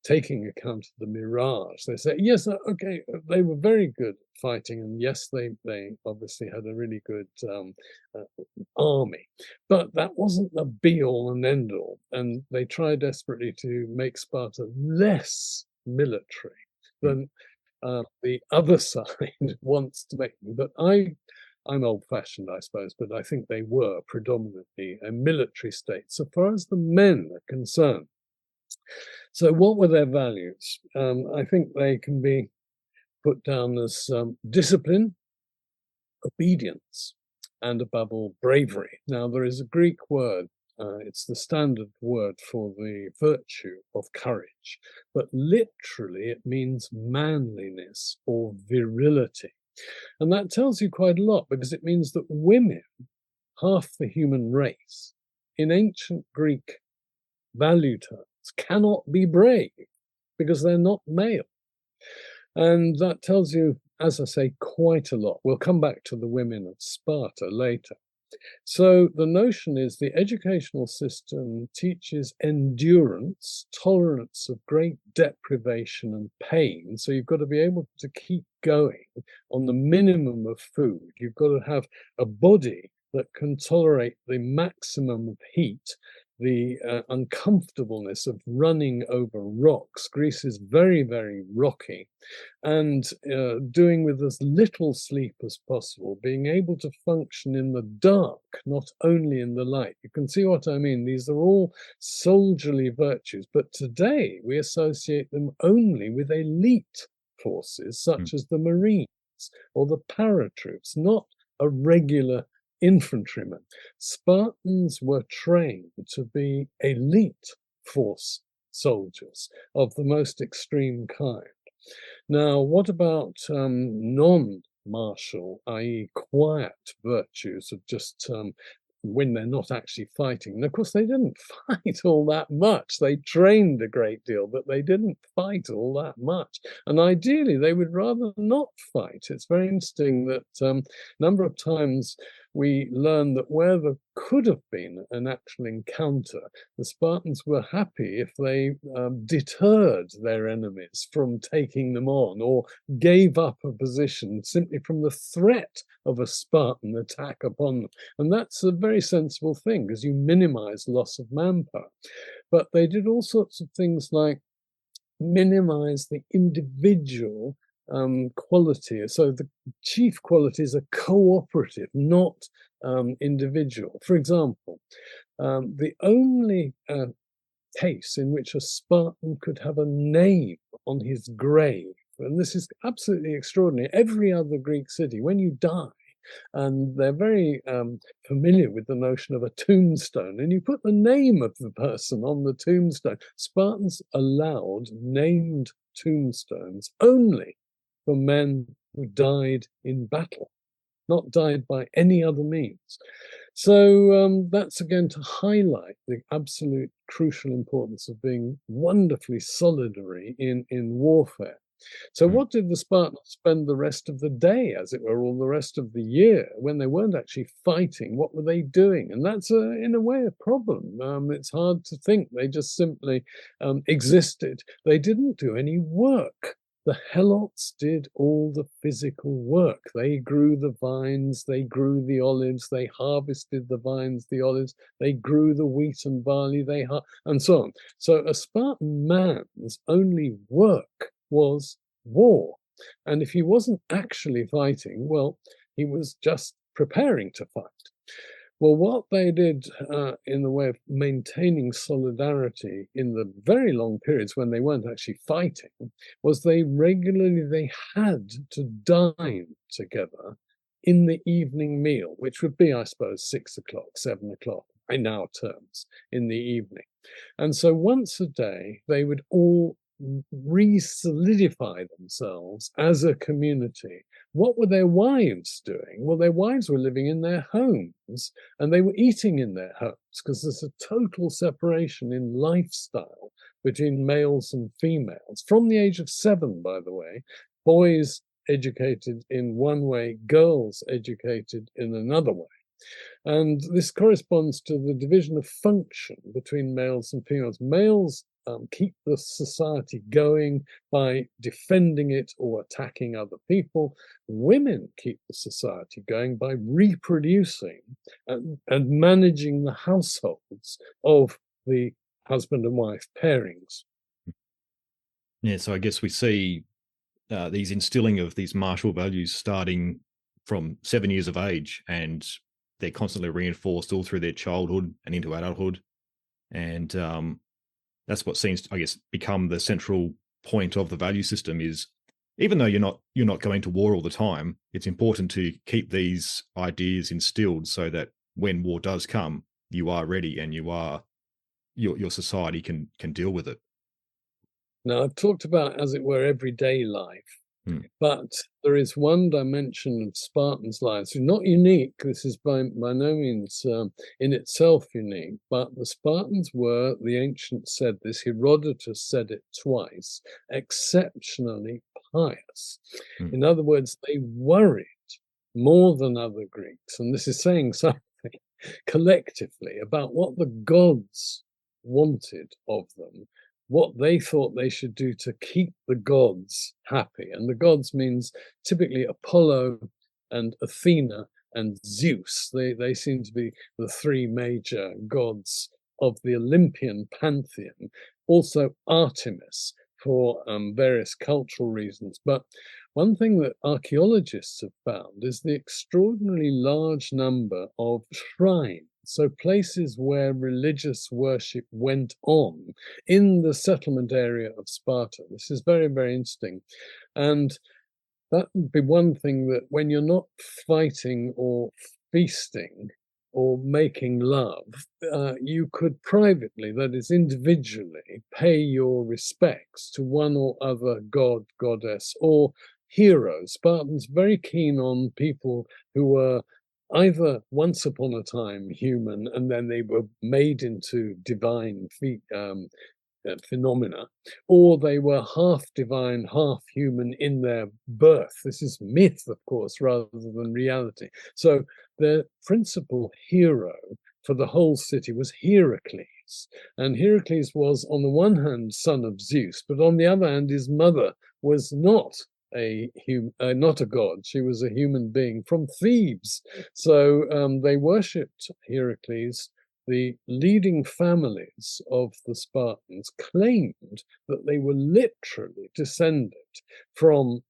taking account of the mirage, they say, yes, okay, they were very good at fighting, and yes, they obviously had a really good army, but that wasn't the be-all and end-all, and they tried desperately to make Sparta less military than the other side wants to make them. But I'm old-fashioned, I suppose, but I think they were predominantly a military state so far as the men are concerned. So what were their values? I think they can be put down as discipline, obedience, and above all, bravery. Now, there is a Greek word, it's the standard word for the virtue of courage, but literally it means manliness or virility. And that tells you quite a lot, because it means that women, half the human race, in ancient Greek value terms, cannot be brave because they're not male. And that tells you, as I say, quite a lot. We'll come back to the women of Sparta later. So the notion is the educational system teaches endurance, tolerance of great deprivation and pain. So you've got to be able to keep going on the minimum of food. You've got to have a body that can tolerate the maximum of heat, the uncomfortableness of running over rocks. Greece is very, very rocky, and doing with as little sleep as possible, being able to function in the dark, not only in the light. You can see what I mean. These are all soldierly virtues, but today we associate them only with elite forces, such as the Marines or the paratroops, not a regular infantrymen. Spartans were trained to be elite force soldiers of the most extreme kind. Now, what about non-martial, i.e. quiet virtues of just when they're not actually fighting? And of course, they didn't fight all that much. They trained a great deal, but they didn't fight all that much. And ideally, they would rather not fight. It's very interesting that a number of times we learn that where there could have been an actual encounter, the Spartans were happy if they deterred their enemies from taking them on, or gave up a position simply from the threat of a Spartan attack upon them. And that's a very sensible thing, because you minimize loss of manpower. But they did all sorts of things like minimize the individual quality. So the chief qualities are cooperative, not individual. For example, the only case in which a Spartan could have a name on his grave, and this is absolutely extraordinary. Every other Greek city, when you die, and they're very familiar with the notion of a tombstone, and you put the name of the person on the tombstone. Spartans allowed named tombstones only for men who died in battle, not died by any other means. So that's again to highlight the absolute crucial importance of being wonderfully solidary in warfare. So what did the Spartans spend the rest of the day, as it were, all the rest of the year, when they weren't actually fighting? What were they doing? And that's, in a way, a problem. It's hard to think. They just simply existed. They didn't do any work. The Helots did all the physical work. They grew the vines, they grew the olives, they harvested the vines, the olives, they grew the wheat and barley, and so on. So a Spartan man's only work was war. And if he wasn't actually fighting, well, he was just preparing to fight. Well, what they did in the way of maintaining solidarity in the very long periods when they weren't actually fighting was they had to dine together in the evening meal, which would be, I suppose, 6 o'clock, 7 o'clock in our terms in the evening. And so once a day, they would all re-solidify themselves as a community. What were their wives doing? Well, their wives were living in their homes and they were eating in their homes, because there's a total separation in lifestyle between males and females from the age of 7, by the way. Boys educated in one way, girls educated in another way. And this corresponds to the division of function between males and females. Males keep the society going by defending it or attacking other people. Women keep the society going by reproducing and managing the households of the husband and wife pairings. Yeah, so I guess we see these instilling of these martial values starting from 7 years of age, and they're constantly reinforced all through their childhood and into adulthood. And that's what seems to, I guess, become the central point of the value system is, even though you're not going to war all the time, it's important to keep these ideas instilled so that when war does come, you are ready and your society can deal with it. Now, I've talked about, as it were, everyday life, but there is one dimension of Spartans' lives, not unique. This is by no means in itself unique, but the Spartans were, the ancients said this, Herodotus said it twice, exceptionally pious. In other words, they worried more than other Greeks, and this is saying something collectively about what the gods wanted of them, what they thought they should do to keep the gods happy. And the gods means typically Apollo and Athena and Zeus. They seem to be the 3 major gods of the Olympian pantheon. Also Artemis for various cultural reasons. But one thing that archaeologists have found is the extraordinarily large number of shrines, so places where religious worship went on in the settlement area of Sparta. This is very, very interesting. And that would be one thing, that when you're not fighting or feasting or making love, you could privately, that is individually, pay your respects to one or other god, goddess, or hero. Spartans very keen on people who were either once upon a time human and then they were made into divine phenomena, or they were half divine, half human in their birth. This is myth, of course, rather than reality. So the principal hero for the whole city was Heracles. And Heracles was, on the one hand, son of Zeus, but on the other hand, his mother was not a god. She was a human being from Thebes. So they worshipped Heracles. The leading families of the Spartans claimed that they were literally descended from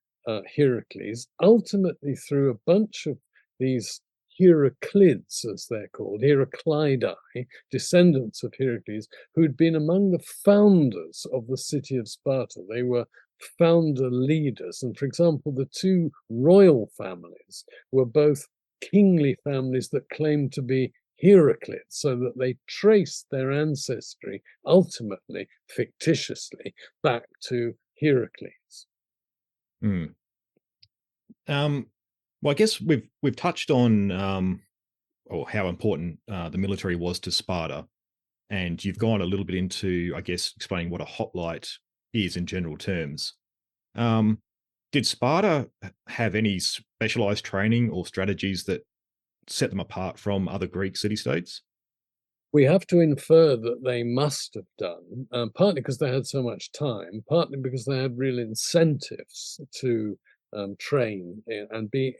Heracles, ultimately through a bunch of these Heraclids, as they're called, Heraclidae, descendants of Heracles, who'd been among the founders of the city of Sparta. They were founder leaders. And for example, the 2 royal families were both kingly families that claimed to be Heraclids, so that they traced their ancestry ultimately, fictitiously, back to Heracles. Well, I guess we've touched on or how important the military was to Sparta, and you've gone a little bit into, I guess, explaining what a hoplite is in general terms. Did Sparta have any specialized training or strategies that set them apart from other Greek city-states? We have to infer that they must have done, partly because they had so much time, partly because they had real incentives to train and be,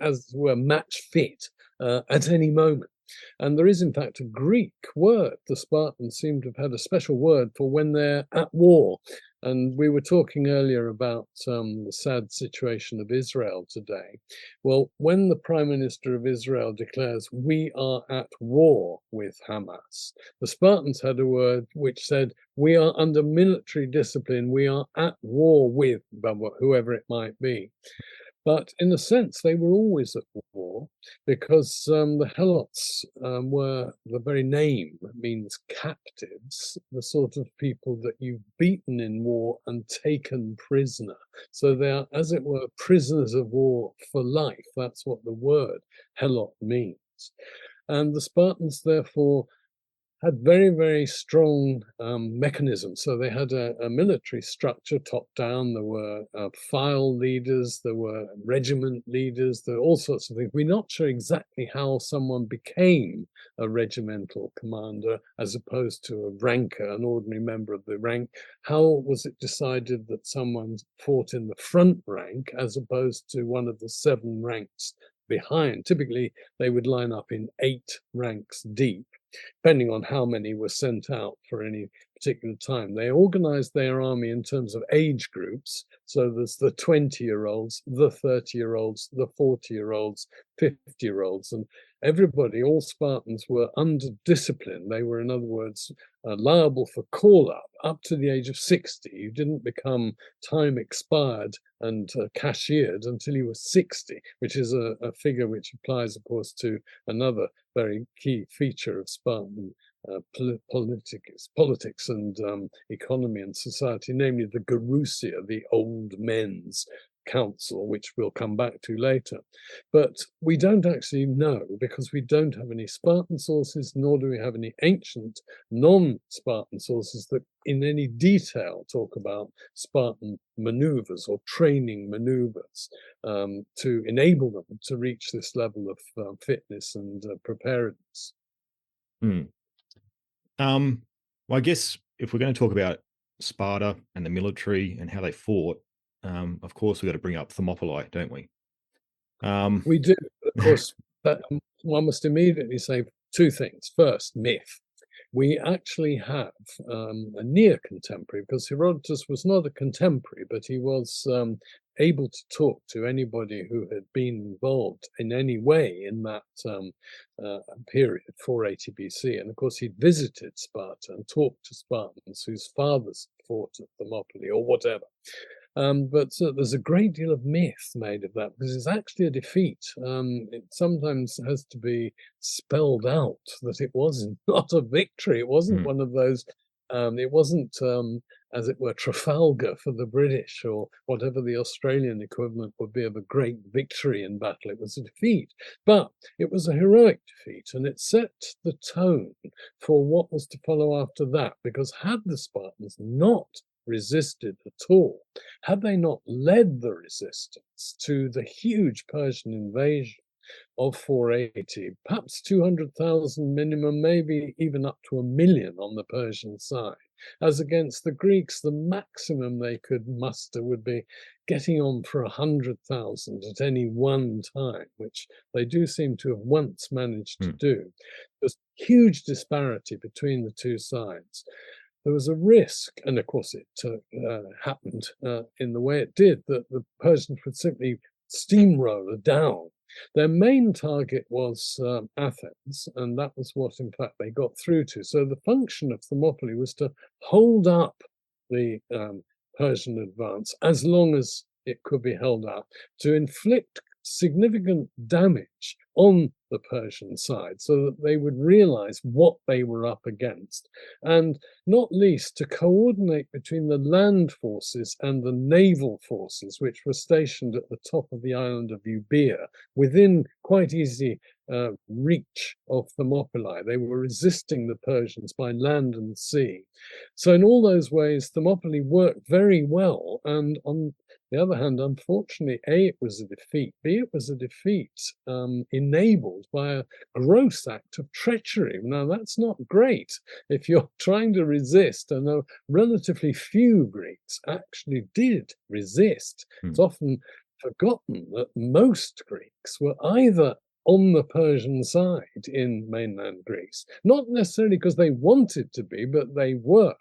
as it were, match fit at any moment. And there is, in fact, a Greek word. The Spartans seem to have had a special word for when they're at war. And we were talking earlier about the sad situation of Israel today. Well, when the Prime Minister of Israel declares, "We are at war with Hamas," the Spartans had a word which said, "We are under military discipline. We are at war with," whoever it might be. But in a sense, they were always at war because the helots were, the very name means captives, the sort of people that you've beaten in war and taken prisoner. So they are, as it were, prisoners of war for life. That's what the word helot means. And the Spartans, therefore, had very, very strong mechanisms. So they had a military structure top down. There were file leaders, there were regiment leaders, there were all sorts of things. We're not sure exactly how someone became a regimental commander as opposed to a ranker, an ordinary member of the rank. How was it decided that someone fought in the front rank as opposed to one of the 7 ranks behind? Typically, they would line up in 8 ranks deep, depending on how many were sent out for any particular time. They organized their army in terms of age groups. So there's the 20-year-olds, the 30-year-olds, the 40-year-olds, 50-year-olds, and everybody, all Spartans, were under discipline. They were, in other words, liable for call-up to the age of 60. You didn't become time expired and cashiered until you were 60, which is a figure which applies, of course, to another very key feature of Spartan politics and economy and society, namely the Gerousia, the old men's council, which we'll come back to later. But we don't actually know, because we don't have any Spartan sources, nor do we have any ancient non-Spartan sources that in any detail talk about Spartan maneuvers or training maneuvers to enable them to reach this level of fitness and preparedness. Well, I guess if we're going to talk about Sparta and the military and how they fought, of course we've got to bring up Thermopylae, don't we? We do. Of course, one must immediately say 2 things. First, myth. We actually have a near contemporary, because Herodotus was not a contemporary, but he was able to talk to anybody who had been involved in any way in that period, 480 BC. And of course, he'd visited Sparta and talked to Spartans whose fathers fought at Thermopylae or whatever. But there's a great deal of myth made of that, because it's actually a defeat. It sometimes has to be spelled out that it was not a victory. It wasn't one of those, it wasn't, as it were, Trafalgar for the British, or whatever the Australian equivalent would be of a great victory in battle. It was a defeat, but it was a heroic defeat, and it set the tone for what was to follow after that, because had the Spartans not resisted at all, had they not led the resistance to the huge Persian invasion of 480, perhaps 200,000 minimum, maybe even up to 1 million on the Persian side, as against the Greeks, the maximum they could muster would be getting on for 100,000 at any one time, which they do seem to have once managed to do. There's huge disparity between the 2 sides. There was a risk, and of course it happened in the way it did, that the Persians would simply steamroller down. Their main target was Athens, and that was what, in fact, they got through to. So the function of Thermopylae was to hold up the Persian advance as long as it could be held up, to inflict significant damage on the Persian side so that they would realize what they were up against, and not least to coordinate between the land forces and the naval forces, which were stationed at the top of the island of Euboea, within quite easy reach of Thermopylae. They were resisting the Persians by land and sea. So in all those ways, Thermopylae worked very well, and on the other hand, unfortunately, A, it was a defeat, B, it was a defeat enabled by a gross act of treachery. Now, that's not great if you're trying to resist, and relatively few Greeks actually did resist. It's often forgotten that most Greeks were either on the Persian side in mainland Greece, not necessarily because they wanted to be, but they were,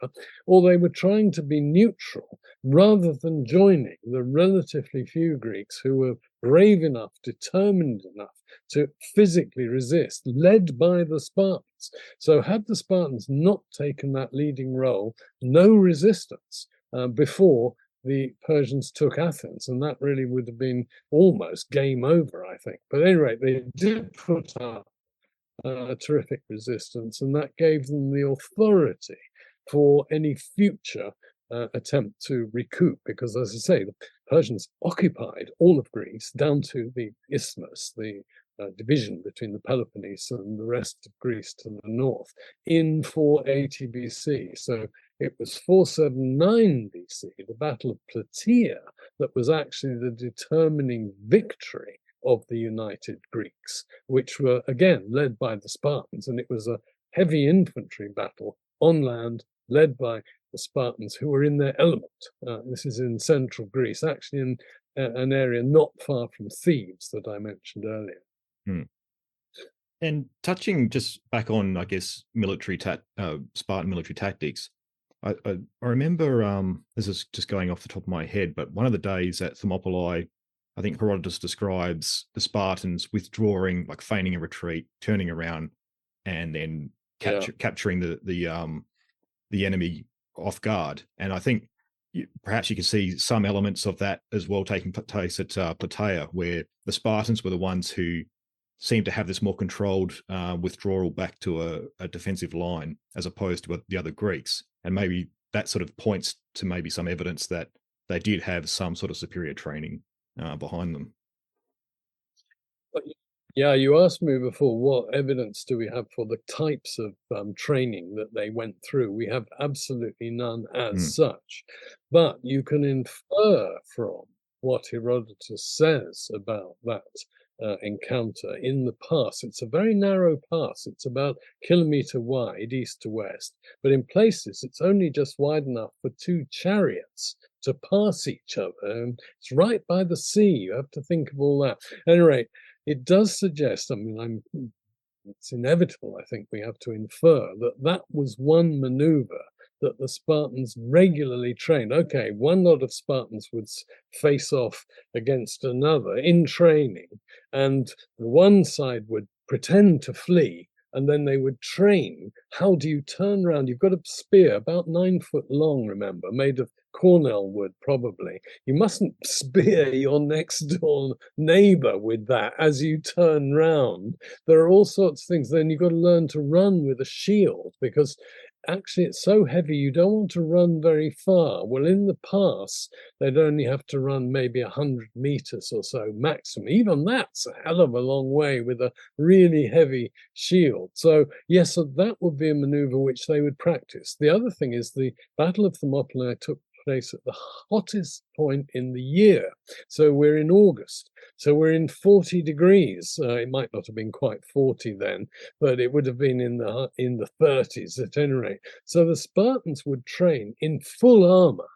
or they were trying to be neutral rather than joining the relatively few Greeks who were brave enough, determined enough to physically resist, led by the Spartans. So had the Spartans not taken that leading role, no resistance before the Persians took Athens, and that really would have been almost game over, I think. But at any rate, they did put up a terrific resistance, and that gave them the authority for any future attempt to recoup, because, as I say, the Persians occupied all of Greece down to the isthmus, the division between the Peloponnese and the rest of Greece to the north, in 480 BC. So it was 479 BC, the Battle of Plataea, that was actually the determining victory of the united Greeks, which were again led by the Spartans, and it was a heavy infantry battle on land led by the Spartans, who were in their element. This is in central Greece, actually in an area not far from Thebes that I mentioned earlier. Hmm. And touching just back on, I guess, Spartan military tactics, I remember, this is just going off the top of my head, but one of the days at Thermopylae, I think Herodotus describes the Spartans withdrawing, like feigning a retreat, turning around, and then capturing the enemy off guard. And I think perhaps you can see some elements of that as well taking place at Plataea, where the Spartans were the ones who seemed to have this more controlled withdrawal back to a defensive line, as opposed to the other Greeks. And maybe that sort of points to maybe some evidence that they did have some sort of superior training behind them. Yeah, you asked me before, what evidence do we have for the types of training that they went through? We have absolutely none as such, but you can infer from what Herodotus says about that encounter in the pass. It's a very narrow pass. It's about a kilometer wide, east to west, but in places it's only just wide enough for two chariots to pass each other. And it's right by the sea. You have to think of all that. At any rate, it does suggest, I mean, it's inevitable, I think we have to infer that that was one maneuver that the Spartans regularly trained. Okay, one lot of Spartans would face off against another in training, and the one side would pretend to flee, and then they would train. How do you turn around? You've got a spear about 9 foot long, remember, made of cornel wood, probably. You mustn't spear your next door neighbor with that as you turn round. There are all sorts of things. Then you've got to learn to run with a shield, because actually it's so heavy you don't want to run very far. Well, in the pass, they'd only have to run maybe 100 meters or so maximum. Even that's a hell of a long way with a really heavy shield. So yes, so that would be a maneuver which they would practice. The other thing is the Battle of Thermopylae took place at the hottest point in the year. So we're in August. So we're in 40 degrees. It might not have been quite 40 then, but it would have been in the 30s at any rate. So the Spartans would train in full armor.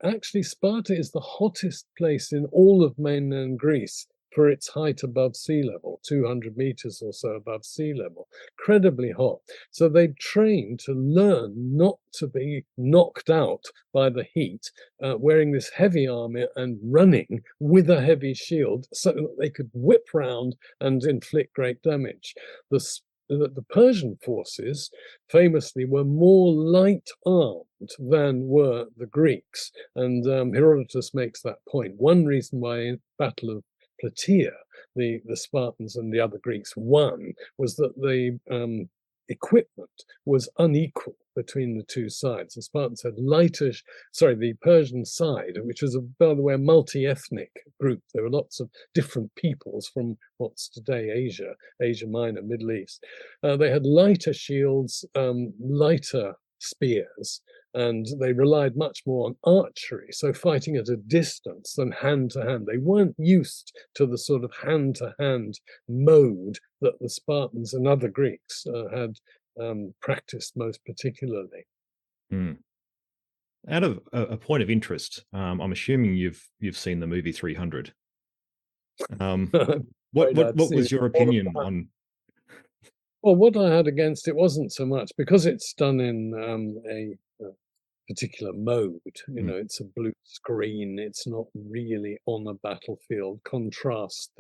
Actually, Sparta is the hottest place in all of mainland Greece for its height above sea level, 200 meters or so above sea level, incredibly hot. So they trained to learn not to be knocked out by the heat, wearing this heavy armor and running with a heavy shield so that they could whip round and inflict great damage. The Persian forces famously were more light armed than were the Greeks. And Herodotus makes that point. One reason why in Battle of Plataea, the Spartans and the other Greeks won was that the equipment was unequal between the two sides. The Spartans had the Persian side, which was, by the way, a multi-ethnic group. There were lots of different peoples from what's today Asia Minor, Middle East. They had lighter shields, lighter spears, and they relied much more on archery, so fighting at a distance than hand-to-hand. They weren't used to the sort of hand-to-hand mode that the Spartans and other Greeks had practiced most particularly. Out of a point of interest, I'm assuming you've seen the movie 300. What was your opinion on? Well, what I had against it wasn't so much because it's done in a particular mode. It's a blue screen. It's not really on a battlefield. Contrast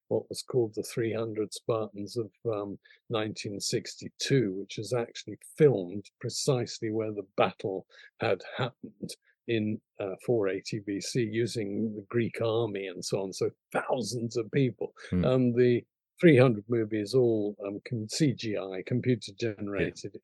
what was called the 300 Spartans of 1962, which is actually filmed precisely where the battle had happened. in 480 BC using the Greek army and so on. So thousands of people. The 300 movie is all CGI, computer generated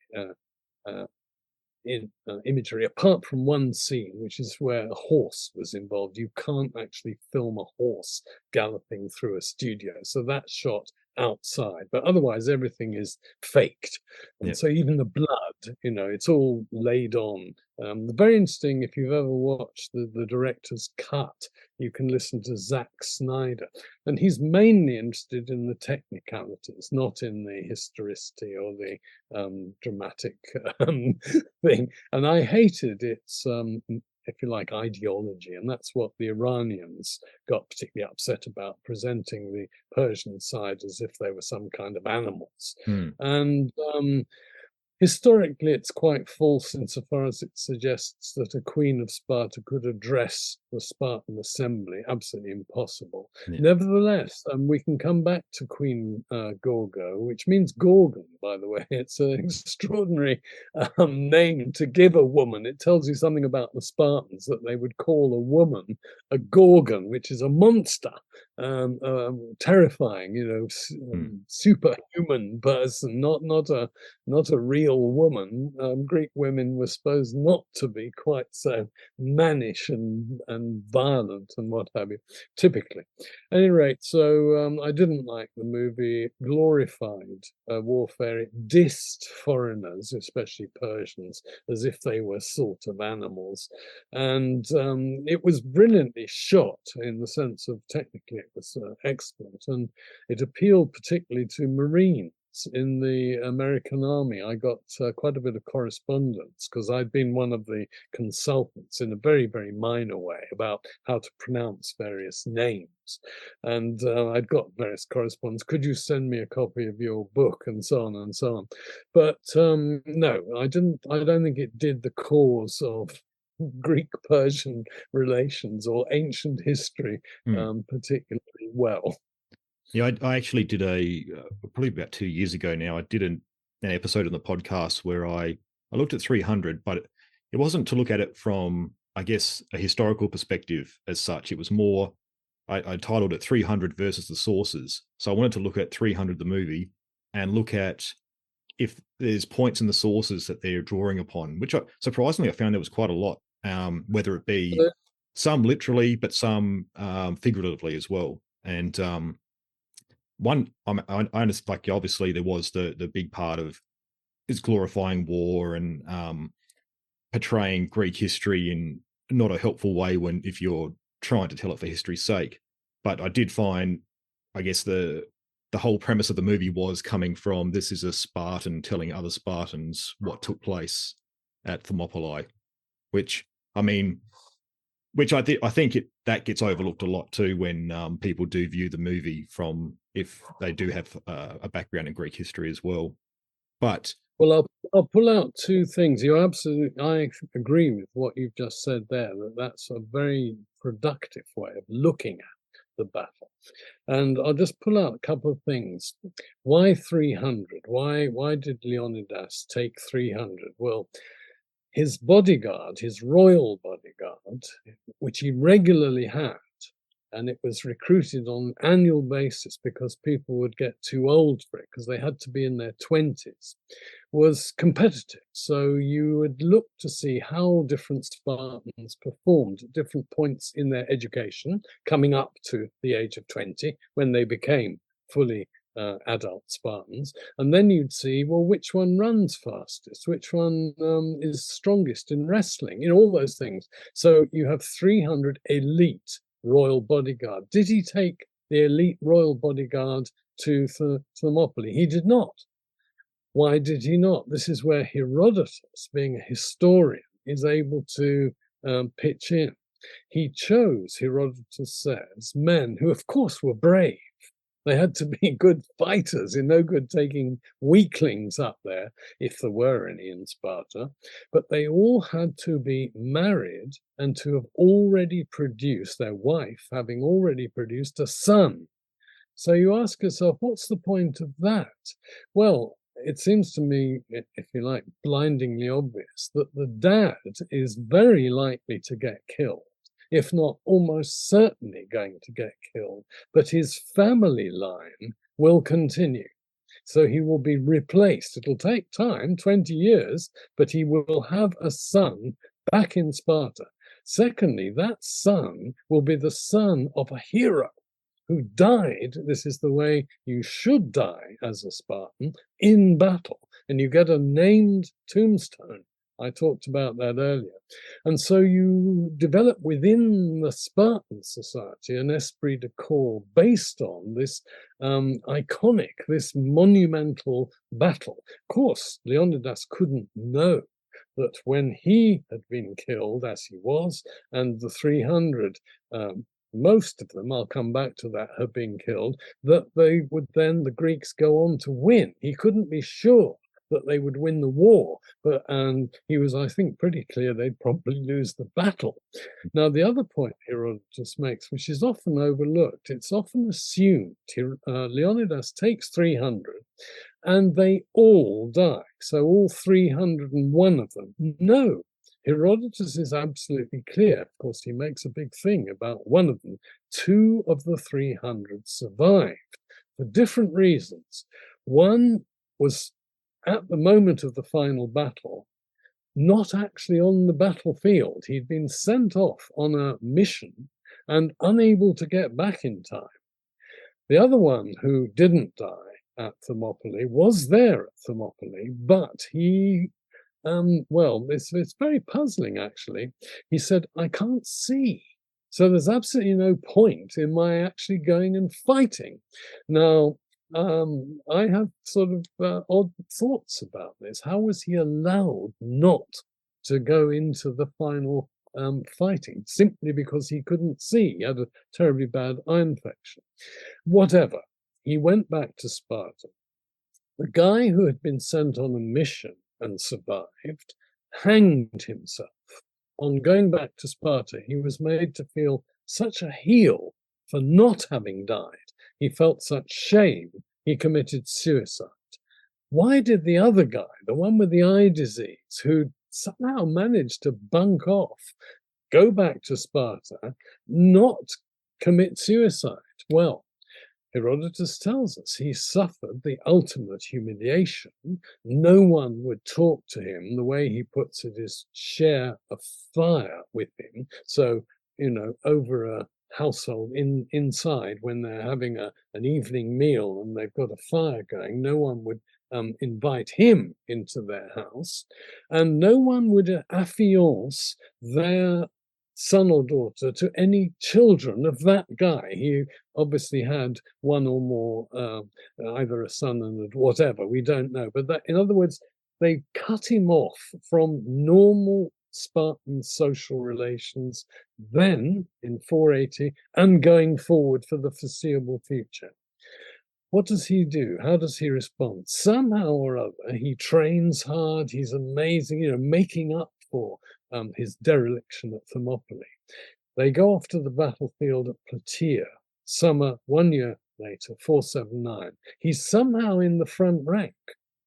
imagery, apart from one scene, which is where a horse was involved. You can't actually film a horse galloping through a studio. So that's shot outside, but otherwise everything is faked. And so even the blood, it's all laid on. Very interesting, if you've ever watched the director's cut, you can listen to Zack Snyder, and he's mainly interested in the technicalities, not in the historicity or the dramatic thing. And I hated its if you like, ideology. And that's what the Iranians got particularly upset about, presenting the Persian side as if they were some kind of animals. And historically, it's quite false insofar as it suggests that a queen of Sparta could address the Spartan assembly. Absolutely impossible. Nevertheless, we can come back to Queen Gorgo, which means Gorgon, by the way. It's an extraordinary name to give a woman. It tells you something about the Spartans, that they would call a woman a Gorgon, which is a monster, terrifying, superhuman person, not a real woman. Greek women were supposed not to be quite so mannish and violent and what have you, typically. At any rate, so I didn't like the movie. It glorified warfare. It dissed foreigners, especially Persians, as if they were sort of animals. And it was brilliantly shot in the sense of technically it was excellent. And it appealed particularly to Marines in the American Army. I got quite a bit of correspondence because I'd been one of the consultants in a very, very minor way about how to pronounce various names. And I'd got various correspondence. Could you send me a copy of your book, and so on and so on. But no, I don't think it did the cause of Greek-Persian relations or ancient history particularly well. Yeah, I actually did probably about 2 years ago now, I did an episode on the podcast where I looked at 300, but it wasn't to look at it from, I guess, a historical perspective as such. It was more, I titled it 300 versus the sources. So I wanted to look at 300, the movie, and look at if there's points in the sources that they're drawing upon, which surprisingly I found there was quite a lot, whether it be some literally, but some figuratively as well. And one, I understand, like, obviously there was the big part of is glorifying war and portraying Greek history in not a helpful way if you're trying to tell it for history's sake. But I did find, I guess, the whole premise of the movie was coming from, this is a Spartan telling other Spartans what took place at Thermopylae, which I think that gets overlooked a lot too when people do view the movie from, if they do have a background in Greek history as well. But well, I'll pull out two things. I agree with what you've just said there, that's a very productive way of looking at the battle. And I'll just pull out a couple of things. Why 300? Why did Leonidas take 300? Well, his bodyguard, his royal bodyguard, which he regularly had, and it was recruited on an annual basis because people would get too old for it because they had to be in their 20s, was competitive. So you would look to see how different Spartans performed at different points in their education, coming up to the age of 20, when they became fully adult Spartans. And then you'd see, well, which one runs fastest, which one is strongest in wrestling, all those things. So you have 300 elite royal bodyguard. Did he take the elite royal bodyguard to Thermopylae? He did not. Why did he not? This is where Herodotus, being a historian, is able to pitch in. He chose, Herodotus says, men who, of course, were brave. They had to be good fighters, no good taking weaklings up there, if there were any in Sparta. But they all had to be married and to have already produced, their wife having already produced a son. So you ask yourself, what's the point of that? Well, it seems to me, if you like, blindingly obvious that the dad is very likely to get killed, if not almost certainly going to get killed, but his family line will continue. So he will be replaced. It'll take time, 20 years, but he will have a son back in Sparta. Secondly, that son will be the son of a hero who died. This is the way you should die as a Spartan, in battle. And you get a named tombstone. I talked about that earlier. And so you develop within the Spartan society an esprit de corps based on this iconic, this monumental battle. Of course, Leonidas couldn't know that when he had been killed, as he was, and the 300, most of them, I'll come back to that, have been killed, that they would then, the Greeks, go on to win. He couldn't be sure that they would win the war, and he was, I think, pretty clear they'd probably lose the battle. Now, the other point Herodotus makes, which is often overlooked, it's often assumed Leonidas takes 300 and they all die. So all 301 of them. No, Herodotus is absolutely clear. Of course, he makes a big thing about one of them. 2 of the 300 survived for different reasons. One was, at the moment of the final battle, not actually on the battlefield. He'd been sent off on a mission and unable to get back in time. The other one, who didn't die at Thermopylae, was there at Thermopylae, but he, well, it's very puzzling, actually. He said, I can't see. So there's absolutely no point in my actually going and fighting. Now, I have sort of odd thoughts about this. How was he allowed not to go into the final fighting? Simply because he couldn't see. He had a terribly bad eye infection. Whatever. He went back to Sparta. The guy who had been sent on a mission and survived hanged himself. On going back to Sparta, he was made to feel such a heel for not having died. He felt such shame, he committed suicide. Why did the other guy, the one with the eye disease, who somehow managed to bunk off, go back to Sparta, not commit suicide? Well, Herodotus tells us he suffered the ultimate humiliation. No one would talk to him. The way he puts it is share a fire with him. So, over a household inside, when they're having an evening meal and they've got a fire going, no one would invite him into their house, and no one would affiance their son or daughter to any children of that guy. He obviously had one or more, either a son and whatever, we don't know. But that, in other words, they cut him off from normal Spartan social relations then in 480 and going forward for the foreseeable future. What does he do? How does he respond? Somehow or other, he trains hard. He's amazing, making up for his dereliction at Thermopylae. They go off to the battlefield at Plataea, summer 1 year later, 479. He's somehow in the front rank.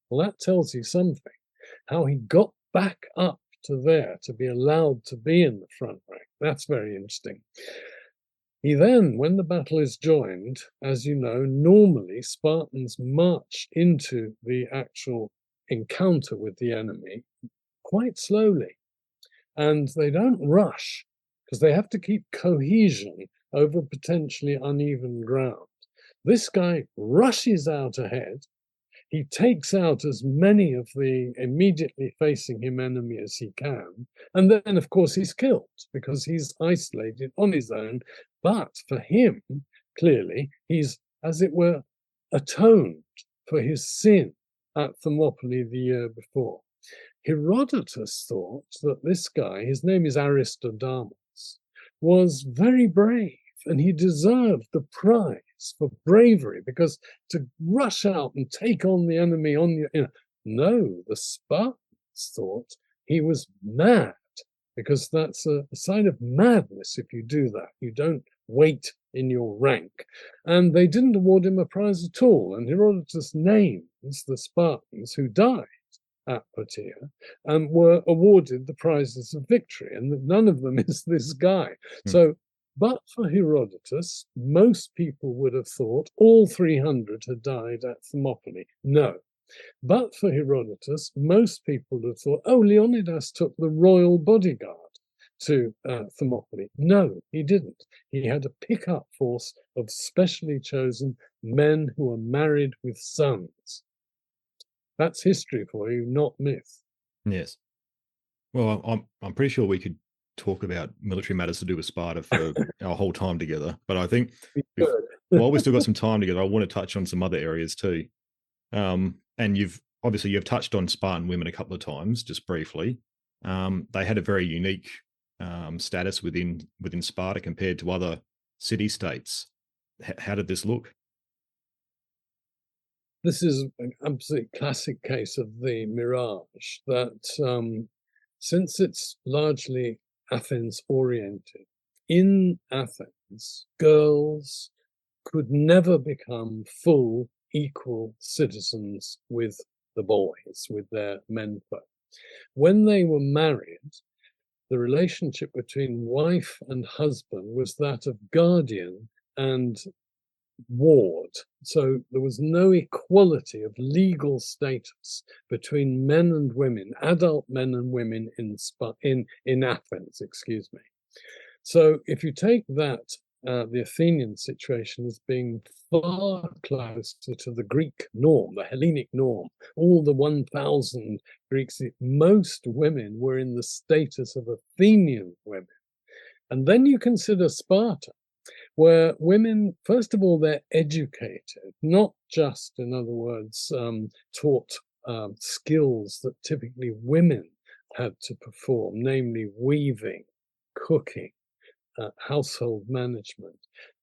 Well, that tells you something. How he got back up to there to be allowed to be in the front rank. That's very interesting. He then, when the battle is joined, as you know, normally Spartans march into the actual encounter with the enemy quite slowly. And they don't rush, because they have to keep cohesion over potentially uneven ground. This guy rushes out ahead. He takes out as many of the immediately facing him enemy as he can. And then, of course, he's killed because he's isolated on his own. But for him, clearly, he's, as it were, atoned for his sin at Thermopylae the year before. Herodotus thought that this guy, his name is Aristodamus, was very brave, and he deserved the prize for bravery, because to rush out and take on the enemy on your, no, the Spartans thought he was mad. because that's a sign of madness if you do that. You don't wait in your rank. And they didn't award him a prize at all. And Herodotus names the Spartans who died at Plataea and were awarded the prizes of victory. And none of them is this guy. So, but for Herodotus, most people would have thought all 300 had died at Thermopylae. No. But for Herodotus, most people would have thought, oh, Leonidas took the royal bodyguard to Thermopylae. No, he didn't. He had a pickup force of specially chosen men who were married with sons. That's history for you, not myth. Yes. Well, I'm pretty sure we could talk about military matters to do with Sparta for our whole time together. But I think while we've still got some time together, I want to touch on some other areas too. And you've touched on Spartan women a couple of times, just briefly. They had a very unique status within Sparta compared to other city-states. How did this look? This is an absolute classic case of the mirage that since it's largely Athens-oriented, in Athens, girls could never become full, equal citizens with the boys, with their menfolk. When they were married, the relationship between wife and husband was that of guardian and ward. So there was no equality of legal status between men and women, adult men and women in Athens, excuse me. So if you take that, the Athenian situation as being far closer to the Greek norm, the Hellenic norm, all the 1,000 Greeks, most women were in the status of Athenian women. And then you consider Sparta, where women, first of all, they're educated, not just, in other words, taught skills that typically women had to perform, namely weaving, cooking, household management.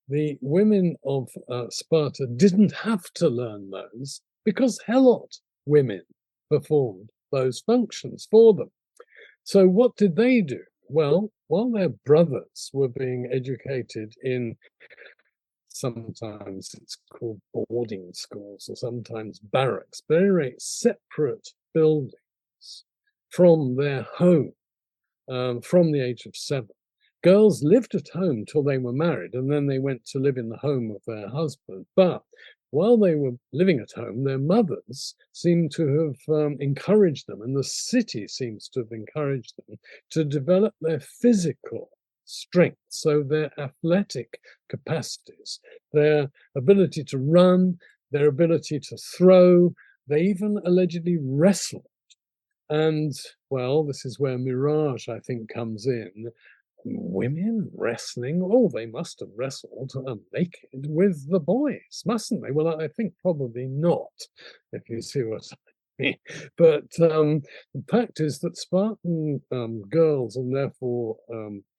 The women of Sparta didn't have to learn those because Helot women performed those functions for them. So what did they do? Well, while their brothers were being educated in, sometimes it's called boarding schools or sometimes barracks, very separate buildings from their home from the age of 7. Girls lived at home till they were married, and then they went to live in the home of their husband. But while they were living at home, their mothers seem to have encouraged them, and the city seems to have encouraged them to develop their physical strength, so their athletic capacities, their ability to run, their ability to throw. They even allegedly wrestled. And, well, this is where mirage, I think, comes in. Women wrestling? Oh, they must have wrestled naked with the boys, mustn't they? Well, I think probably not, if you see what I mean. But the fact is that Spartan girls, and therefore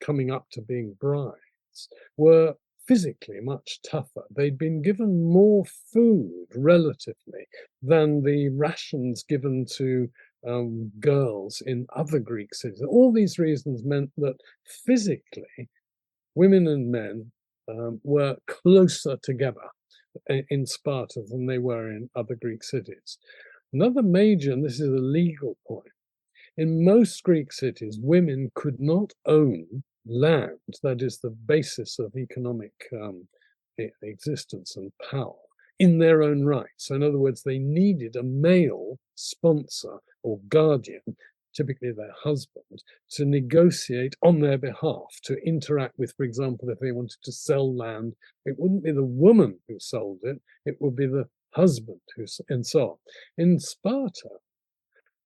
coming up to being brides, were physically much tougher. They'd been given more food relatively than the rations given to girls in other Greek cities. All these reasons meant that physically, women and men were closer together in Sparta than they were in other Greek cities. Another major, and this is a legal point, in most Greek cities, women could not own land, that is the basis of economic existence and power, in their own right. So in other words, they needed a male sponsor or guardian, typically their husband, to negotiate on their behalf, to interact with, for example, if they wanted to sell land, it wouldn't be the woman who sold it, it would be the husband who, and so on. In Sparta,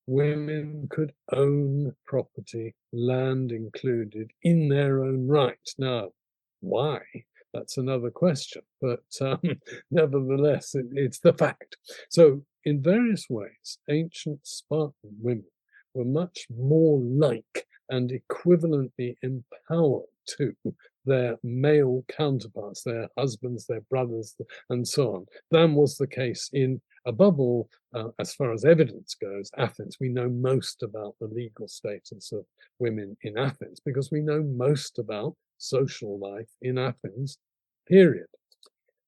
women could own property, land included, in their own right. Now, why? That's another question, but nevertheless, it's the fact. So in various ways, ancient Spartan women were much more like and equivalently empowered to their male counterparts, their husbands, their brothers, and so on, than was the case in above all, as far as evidence goes, Athens, we know most about the legal status of women in Athens because we know most about social life in Athens, period.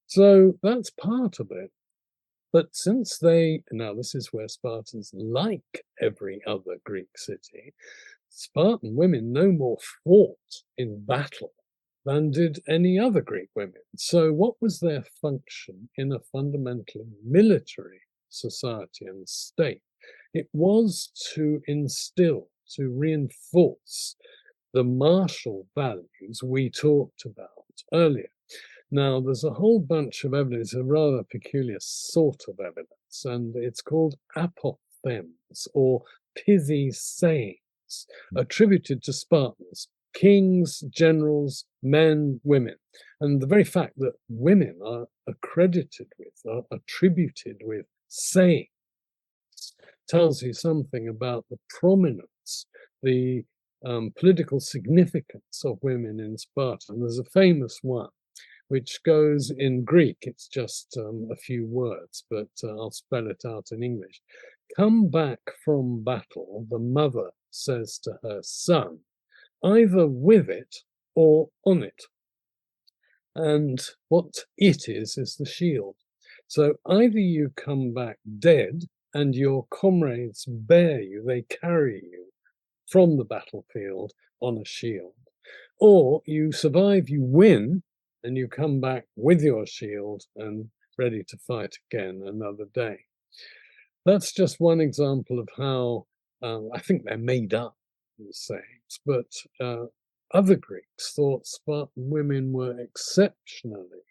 So that's part of it. But since now this is where Spartans, like every other Greek city, Spartan women no more fought in battle than did any other Greek women. So what was their function in a fundamentally military society and state? It was to instill, to reinforce the martial values we talked about earlier. Now, there's a whole bunch of evidence, a rather peculiar sort of evidence, and it's called apophthegms or pithy sayings attributed to Spartans, kings, generals, men, women. And the very fact that women are accredited with, are attributed with sayings, tells you something about the prominence, the political significance of women in Sparta. And there's a famous one, which goes in Greek. It's just a few words, but I'll spell it out in English. Come back from battle, the mother says to her son, either with it or on it. And what it is the shield. So either you come back dead and your comrades bear you, they carry you from the battlefield on a shield, or you survive, you win, and you come back with your shield and ready to fight again another day. That's just one example of how I think they're made up, these sayings, but other Greeks thought Spartan women were exceptionally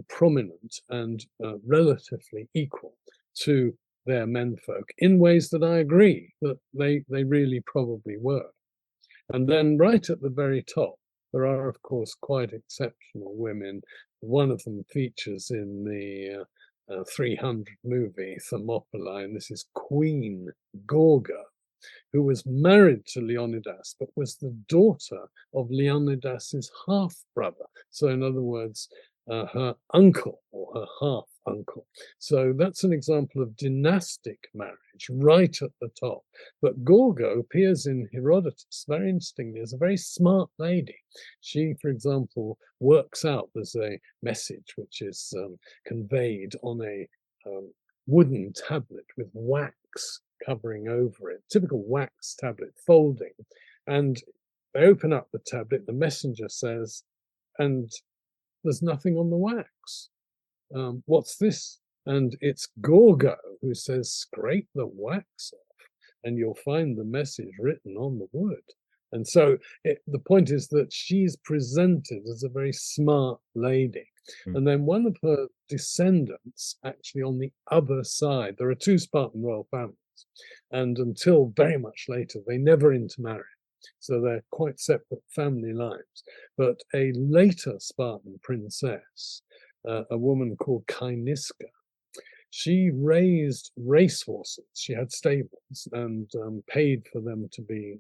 prominent and relatively equal to their menfolk in ways that I agree that they really probably were. And then right at the very top, there are, of course, quite exceptional women. One of them features in the 300 movie Thermopylae, and this is Queen Gorgo, who was married to Leonidas, but was the daughter of Leonidas's half-brother. So in other words, her uncle or her half-uncle. So that's an example of dynastic marriage right at the top. But Gorgo appears in Herodotus, very interestingly, as a very smart lady. She, for example, works out, there's a message which is conveyed on a wooden tablet with wax covering over it, typical wax tablet folding. And they open up the tablet, the messenger says, and there's nothing on the wax. What's this? And it's Gorgo who says, scrape the wax off and you'll find the message written on the wood. And so the point is that she's presented as a very smart lady. And then one of her descendants, actually on the other side, there are two Spartan royal families, and until very much later, they never intermarried. So they're quite separate family lives. But a later Spartan princess, a woman called Kyniska, she raised racehorses. She had stables and paid for them to be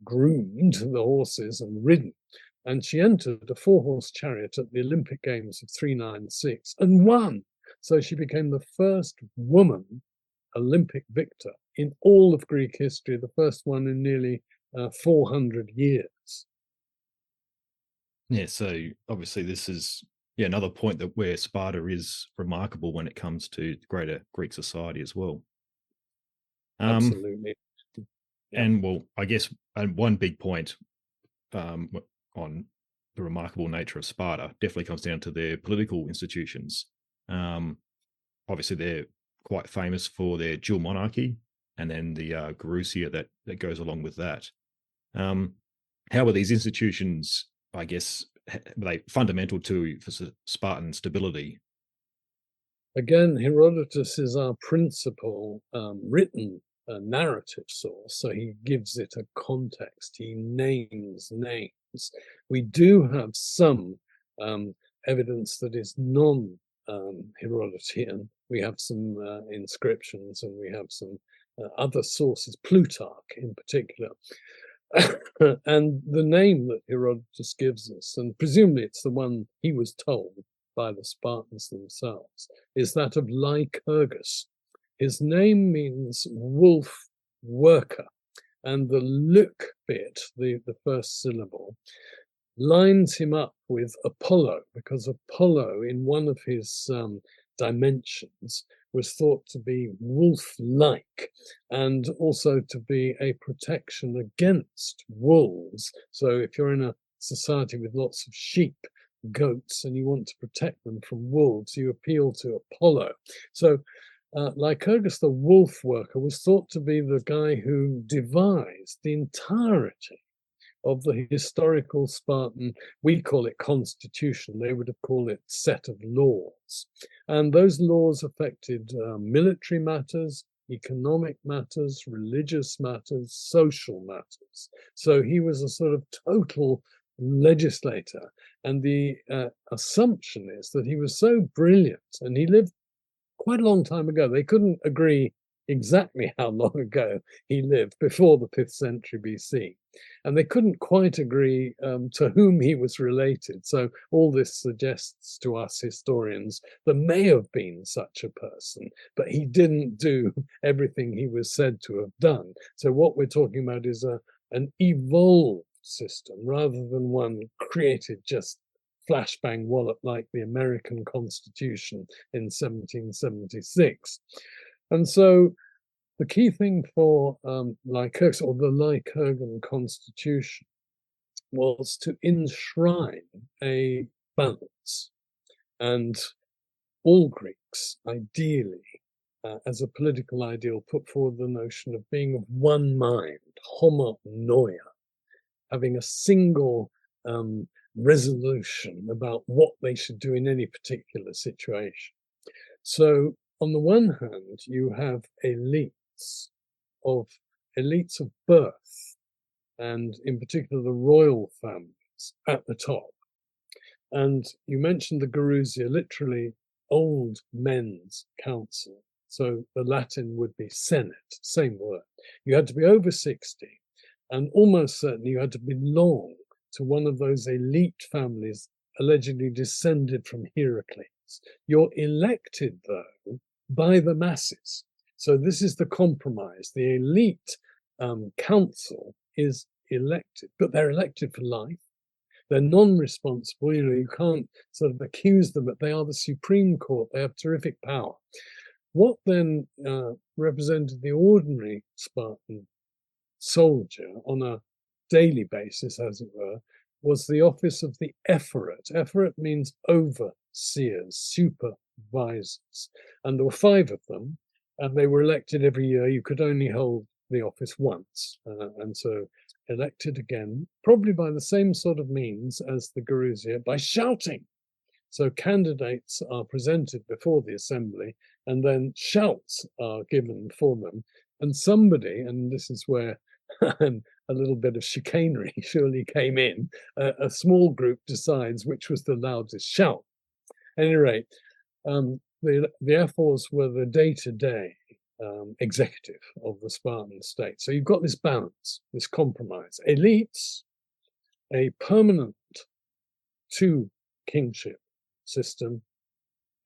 groomed, the horses, and ridden. And she entered a 4-horse chariot at the Olympic Games of 396 and won. So she became the first woman Olympic victor in all of Greek history, the first one in nearly 400 years. Yeah, so obviously this is another point that where Sparta is remarkable when it comes to greater Greek society as well. Absolutely. Yeah. And well, I guess one big point on the remarkable nature of Sparta definitely comes down to their political institutions. Obviously, they're quite famous for their dual monarchy, and then the Gerousia that goes along with that. How were these institutions, I guess, were they fundamental for Spartan stability? Again, Herodotus is our principal written narrative source, so he gives it a context. He names names. We do have some evidence that is non-Herodotian. We have some inscriptions, and we have some other sources, Plutarch in particular. And the name that Herodotus gives us, and presumably it's the one he was told, by the Spartans themselves, is that of Lycurgus. His name means wolf worker, and the luk bit, the first syllable, lines him up with Apollo, because Apollo, in one of his dimensions, was thought to be wolf-like and also to be a protection against wolves. So if you're in a society with lots of sheep, goats, and you want to protect them from wolves, you appeal to Apollo. So Lycurgus, the wolf worker, was thought to be the guy who devised the entirety of the historical Spartan, we call it constitution, they would have called it set of laws. And those laws affected military matters, economic matters, religious matters, social matters. So he was a sort of total legislator. And the assumption is that he was so brilliant, and he lived quite a long time ago. They couldn't agree exactly how long ago he lived, before the 5th century BC. And they couldn't quite agree to whom he was related. So all this suggests to us historians there may have been such a person, but he didn't do everything he was said to have done. So what we're talking about is an evolved system rather than one created just flashbang wallop like the American Constitution in 1776. And so the key thing for Lycurgus, or the Lycurgan Constitution, was to enshrine a balance. And all Greeks, ideally, as a political ideal, put forward the notion of being of one mind, homonoia, having a single resolution about what they should do in any particular situation. So on the one hand, you have elites of birth, and in particular the royal families at the top. And you mentioned the Gerousia, literally old men's council. So the Latin would be senate, same word. You had to be over 60, and almost certainly you had to belong to one of those elite families allegedly descended from Heracles. You're elected, though, by the masses. So this is the compromise. The elite council is elected, but they're elected for life. They're non-responsible. You can't sort of accuse them, but they are the Supreme Court. They have terrific power. What then represented the ordinary Spartan soldier on a daily basis, as it were, was the office of the ephoret. Ephoret means overseers, supervisors. And there were 5 of them, and they were elected every year. You could only hold the office once. And so elected again, probably by the same sort of means as the Gerousia, by shouting. So candidates are presented before the assembly, and then shouts are given for them. And somebody, and this is where a little bit of chicanery surely came in, a small group decides which was the loudest shout. At any rate, the ephors were the day-to-day executive of the Spartan state. So you've got this balance, this compromise. Elites, a permanent 2 kingship system,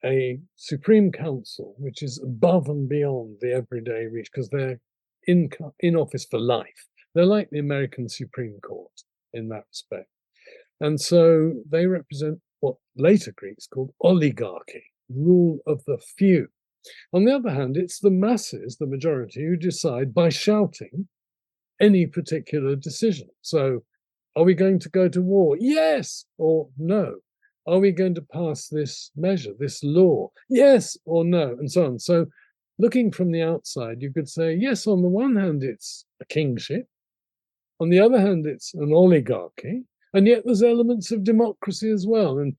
a supreme council, which is above and beyond the everyday reach, because they're in office for life. They're like the American Supreme Court in that respect. And so they represent what later Greeks called oligarchy, rule of the few. On the other hand, it's the masses, the majority, who decide by shouting any particular decision. So are we going to go to war? Yes or no. Are we going to pass this measure, this law? Yes or no, and so on. So looking from the outside, you could say, yes, on the one hand, it's a kingship. On the other hand, it's an oligarchy. And yet there's elements of democracy as well. And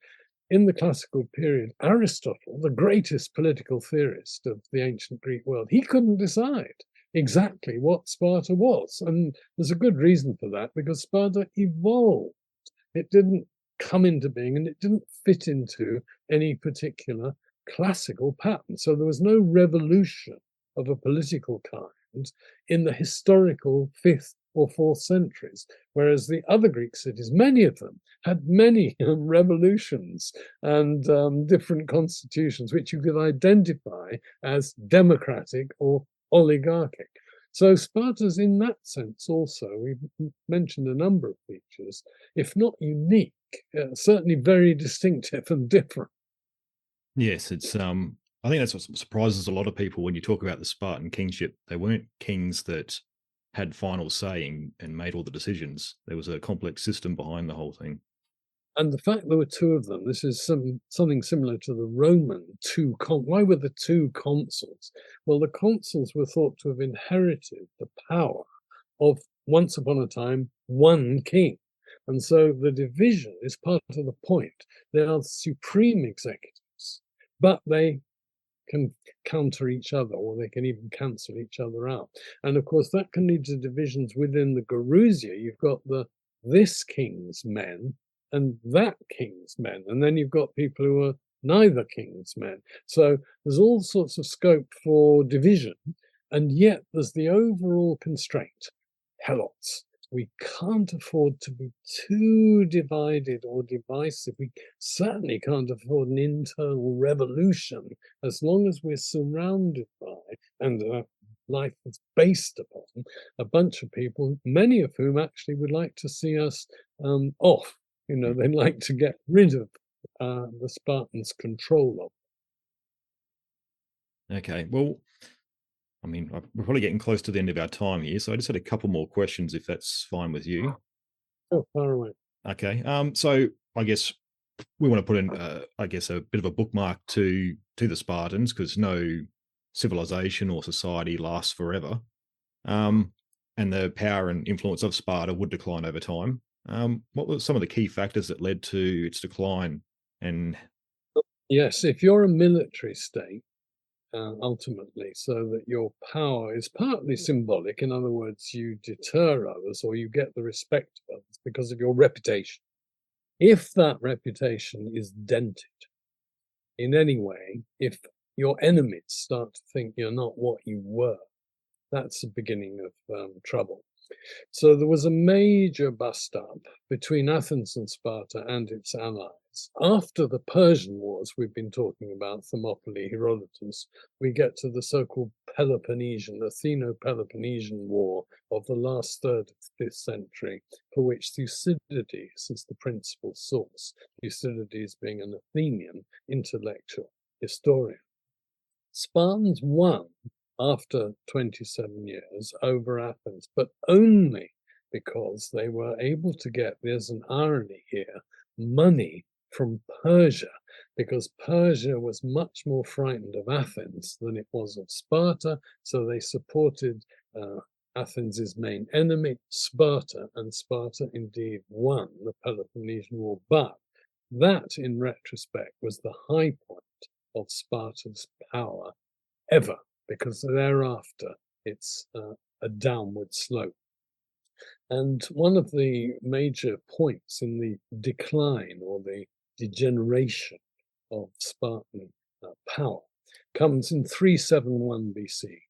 in the classical period, Aristotle, the greatest political theorist of the ancient Greek world, he couldn't decide exactly what Sparta was. And there's a good reason for that, because Sparta evolved. It didn't come into being, and it didn't fit into any particular classical pattern. So there was no revolution of a political kind in the historical 5th or 4th centuries, whereas the other Greek cities, many of them, had many revolutions and different constitutions, which you could identify as democratic or oligarchic. So Sparta's in that sense also, we've mentioned a number of features, if not unique, certainly very distinctive and different. Yes, it's I think that's what surprises a lot of people when you talk about the Spartan kingship. They weren't kings that had final say and made all the decisions. There was a complex system behind the whole thing. And the fact there were two of them, this is something similar to the Roman why were the two consuls? Well, the consuls were thought to have inherited the power of, once upon a time, one king. And so the division is part of the point. They are the supreme executives, but they can counter each other, or they can even cancel each other out. And of course, that can lead to divisions within the Gerousia. You've got this king's men and that king's men, and then you've got people who are neither king's men. So there's all sorts of scope for division, and yet there's the overall constraint: helots. We can't afford to be too divided or divisive. We certainly can't afford an internal revolution as long as we're surrounded by, and life is based upon, a bunch of people, many of whom actually would like to see us off. They'd like to get rid of the Spartans' control of. Okay, well, I mean, we're probably getting close to the end of our time here, so I just had a couple more questions, if that's fine with you. Oh, far away. Okay, so I guess we want to put in, I guess, a bit of a bookmark to the Spartans, because no civilization or society lasts forever, and the power and influence of Sparta would decline over time. What were some of the key factors that led to its decline? And Yes, if you're a military state, ultimately, so that your power is partly symbolic. In other words, you deter others or you get the respect of others because of your reputation. If that reputation is dented in any way, if your enemies start to think you're not what you were, that's the beginning of trouble. So there was a major bust up between Athens and Sparta and its allies. After the Persian Wars we've been talking about, Thermopylae, Herodotus, we get to the so-called Atheno-Peloponnesian War of the last third of the 5th century, for which Thucydides is the principal source, Thucydides being an Athenian intellectual historian. Spartans won after 27 years over Athens, but only because they were able to get, there's an irony here, money from Persia, because Persia was much more frightened of Athens than it was of Sparta, so they supported Athens' main enemy, Sparta, and Sparta indeed won the Peloponnesian War. But that, in retrospect, was the high point of Sparta's power ever, because thereafter it's a downward slope. And one of the major points in the decline or the degeneration of Spartan power comes in 371 BC.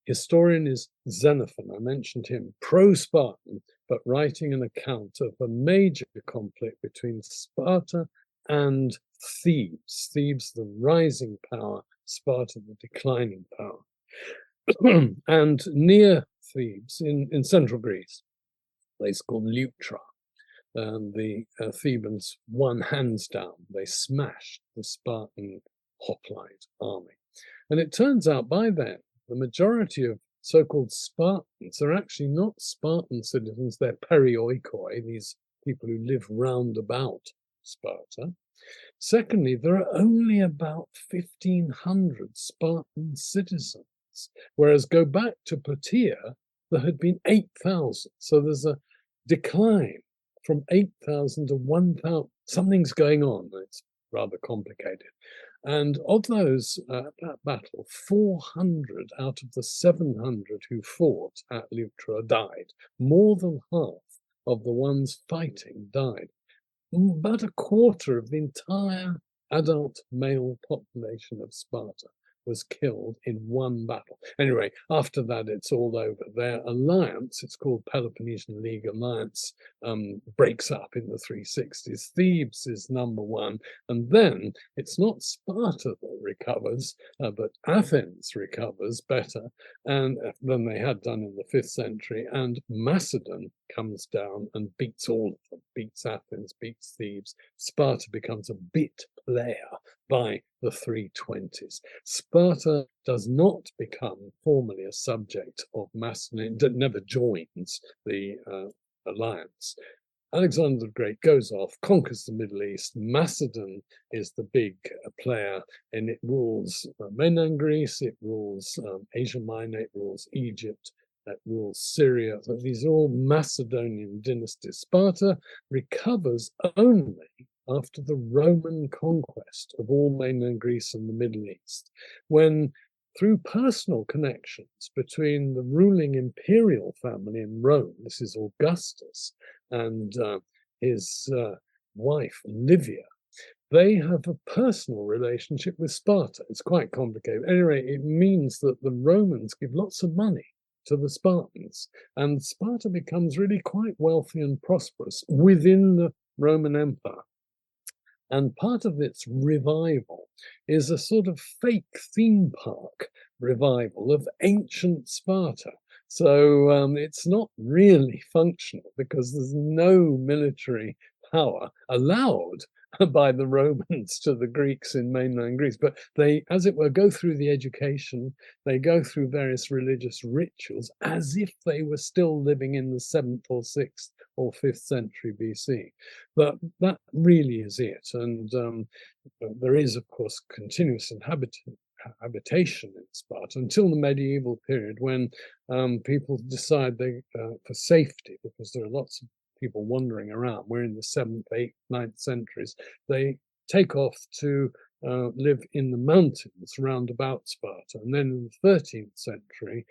Historian is Xenophon. I mentioned him, pro-Spartan, but writing an account of a major conflict between Sparta and Thebes. Thebes, the rising power, Sparta, the declining power. And near Thebes, in central Greece, a place called Leuctra, the Thebans won hands down. They smashed the Spartan hoplite army. And it turns out by then, the majority of so-called Spartans are actually not Spartan citizens, they're perioikoi, these people who live round about Sparta. Secondly, there are only about 1,500 Spartan citizens, whereas go back to Plataea, there had been 8,000. So there's a decline from 8,000 to 1,000. Something's going on. It's rather complicated. And of those at that battle, 400 out of the 700 who fought at Leuctra died. More than half of the ones fighting died. About a quarter of the entire adult male population of Sparta was killed in one battle. Anyway, after that, it's all over. Their alliance, it's called Peloponnesian League Alliance, breaks up in the 360s. Thebes is number one. And then it's not Sparta that recovers, but Athens recovers better and than they had done in the 5th century. And Macedon comes down and beats all of them, beats Athens, beats Thebes. Sparta becomes a bit player by the 320s. Sparta does not become formally a subject of Macedon, it never joins the alliance. Alexander the Great goes off, conquers the Middle East. Macedon is the big player, and it rules mainland Greece, it rules Asia Minor, it rules Egypt, it rules Syria. So these are all Macedonian dynasties. Sparta recovers only after the Roman conquest of all mainland Greece and the Middle East, when through personal connections between the ruling imperial family in Rome, this is Augustus, and his wife, Livia, they have a personal relationship with Sparta. It's quite complicated. Anyway, it means that the Romans give lots of money to the Spartans, and Sparta becomes really quite wealthy and prosperous within the Roman Empire. And part of its revival is a sort of fake theme park revival of ancient Sparta. So it's not really functional because there's no military power allowed by the Romans to the Greeks in mainland Greece. But they, as it were, go through the education, they go through various religious rituals as if they were still living in the 7th or 6th or 5th century BC. But that really is it. And there is, of course, continuous habitation in Sparta until the medieval period, when people decide they, for safety, because there are lots of people wandering around, we're in the 7th, 8th, 9th centuries, they take off to live in the mountains round about Sparta. And then in the 13th century,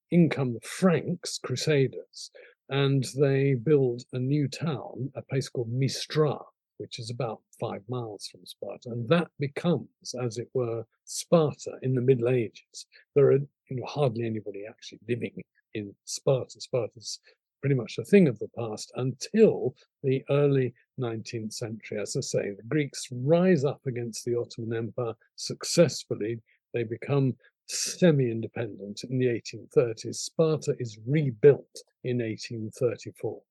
in come the Franks, Crusaders, and they build a new town, a place called Mistra, which is about 5 miles from Sparta. And that becomes, as it were, Sparta in the Middle Ages. There are hardly anybody actually living in Sparta. Sparta's pretty much a thing of the past until the early 19th century. As I say, the Greeks rise up against the Ottoman Empire successfully. They become semi-independent in the 1830s. Sparta is rebuilt in 1834.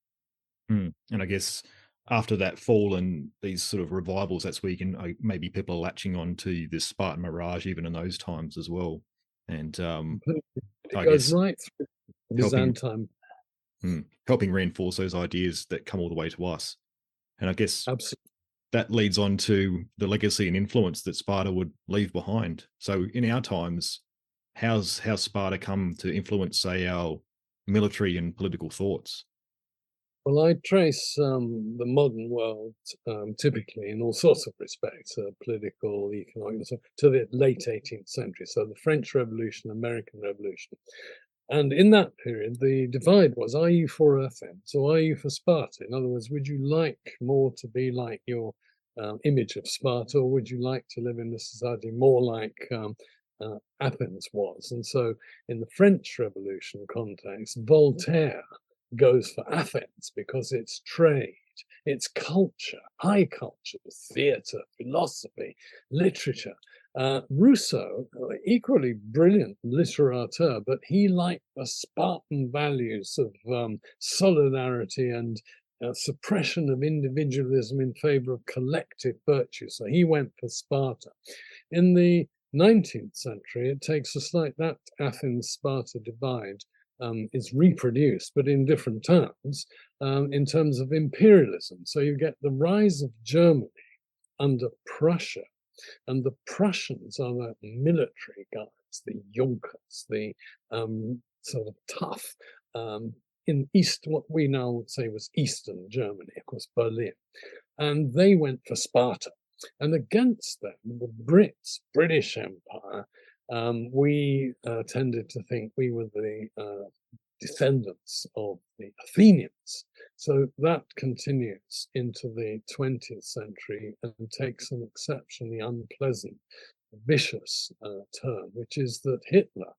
And I guess after that fall and these sort of revivals, that's where you can maybe people are latching on to this Spartan mirage even in those times as well. And it goes right through Byzantine. Helping reinforce those ideas that come all the way to us. And I guess absolutely, that leads on to the legacy and influence that Sparta would leave behind. So in our times, how's Sparta come to influence, say, our military and political thoughts? Well, I trace the modern world typically in all sorts of respects, political, economic, to the late 18th century. So the French Revolution, American Revolution. And in that period, the divide was, are you for Athens or are you for Sparta? In other words, would you like more to be like your image of Sparta, or would you like to live in a society more like Athens was? And so in the French Revolution context, Voltaire goes for Athens because it's trade, it's culture, high culture, theatre, philosophy, literature. Rousseau, equally brilliant literateur, but he liked the Spartan values of solidarity and suppression of individualism in favor of collective virtue. So he went for Sparta. In the 19th century, it takes us like that Athens-Sparta divide is reproduced, but in different terms, in terms of imperialism. So you get the rise of Germany under Prussia, and the Prussians are the military guys, the Junkers, the sort of tough, in East, what we now would say was Eastern Germany, of course, Berlin. And they went for Sparta. And against them, the Brits, British Empire, we tended to think we were the descendants of the Athenians. So that continues into the 20th century and takes an exceptionally unpleasant vicious turn, which is that Hitler,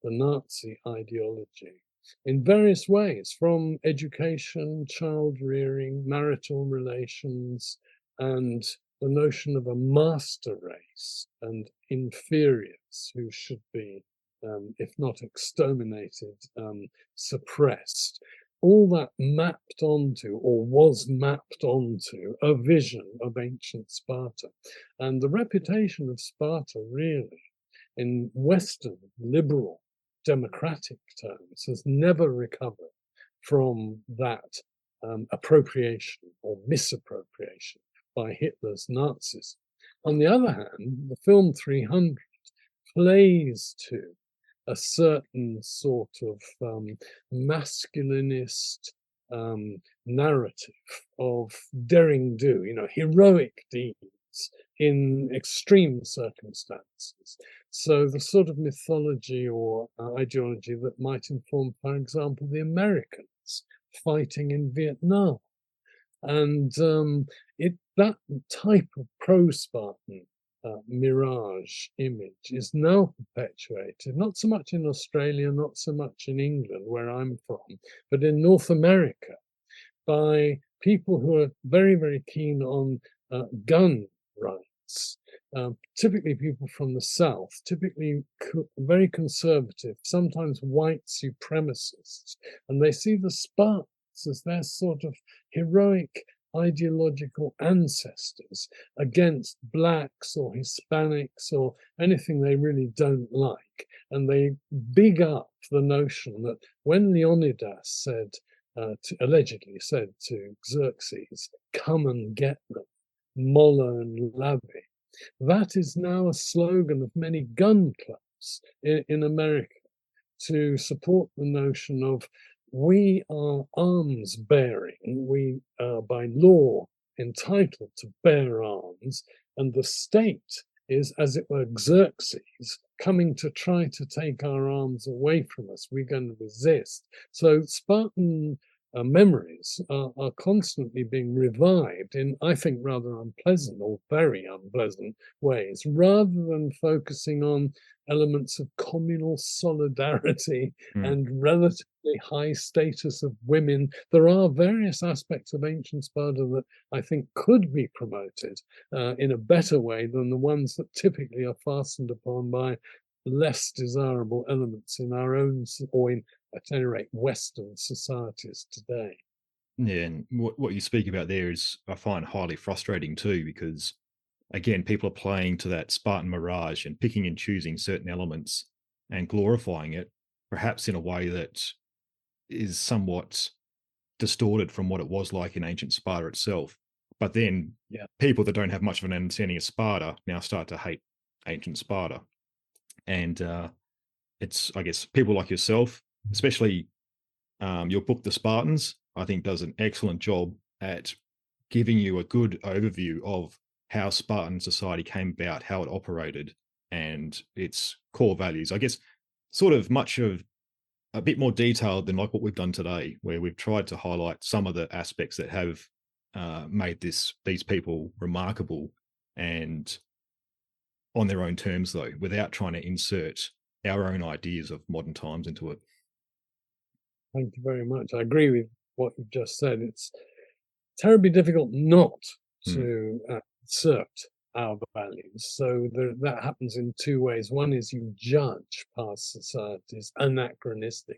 the Nazi ideology, in various ways, from education, child rearing, marital relations, and the notion of a master race and inferiors who should be, if not exterminated, suppressed. All that mapped onto, or was mapped onto, a vision of ancient Sparta. And the reputation of Sparta, really, in Western liberal democratic terms, has never recovered from that appropriation or misappropriation by Hitler's Nazis. On the other hand, the film 300 plays to a certain sort of masculinist narrative of daring do, heroic deeds in extreme circumstances. So the sort of mythology or ideology that might inform, for example, the Americans fighting in Vietnam. And that type of pro-Spartan mirage image is now perpetuated, not so much in Australia, not so much in England, where I'm from, but in North America, by people who are very, very keen on gun rights, typically people from the South, typically very conservative, sometimes white supremacists, and they see the Spartans as their sort of heroic ideological ancestors against blacks or Hispanics or anything they really don't like. And they big up the notion that when Leonidas said, allegedly said to Xerxes, "Come and get them, Molo and Lavi," that is now a slogan of many gun clubs in America to support the notion of we are arms bearing, we are by law entitled to bear arms, and the state is, as it were, Xerxes coming to try to take our arms away from us. We're going to resist. So Spartan memories are constantly being revived in, I think, rather unpleasant or very unpleasant ways, rather than focusing on elements of communal solidarity and relatively high status of women. There are various aspects of ancient Sparta that I think could be promoted in a better way than the ones that typically are fastened upon by less desirable elements in our own, or in, at any rate, Western societies today. Yeah, and what you speak about there is, I find, highly frustrating too, because again, people are playing to that Spartan mirage and picking and choosing certain elements and glorifying it, perhaps in a way that is somewhat distorted from what it was like in ancient Sparta itself. But then people that don't have much of an understanding of Sparta now start to hate ancient Sparta. And it's, I guess, people like yourself, especially your book, The Spartans, I think does an excellent job at giving you a good overview of how Spartan society came about, how it operated, and its core values. I guess sort of much of a bit more detailed than like what we've done today, where we've tried to highlight some of the aspects that have made these people remarkable and on their own terms, though, without trying to insert our own ideas of modern times into it. Thank you very much. I agree with what you've just said. It's terribly difficult not to insert our values. So that happens in two ways. One is you judge past societies anachronistically.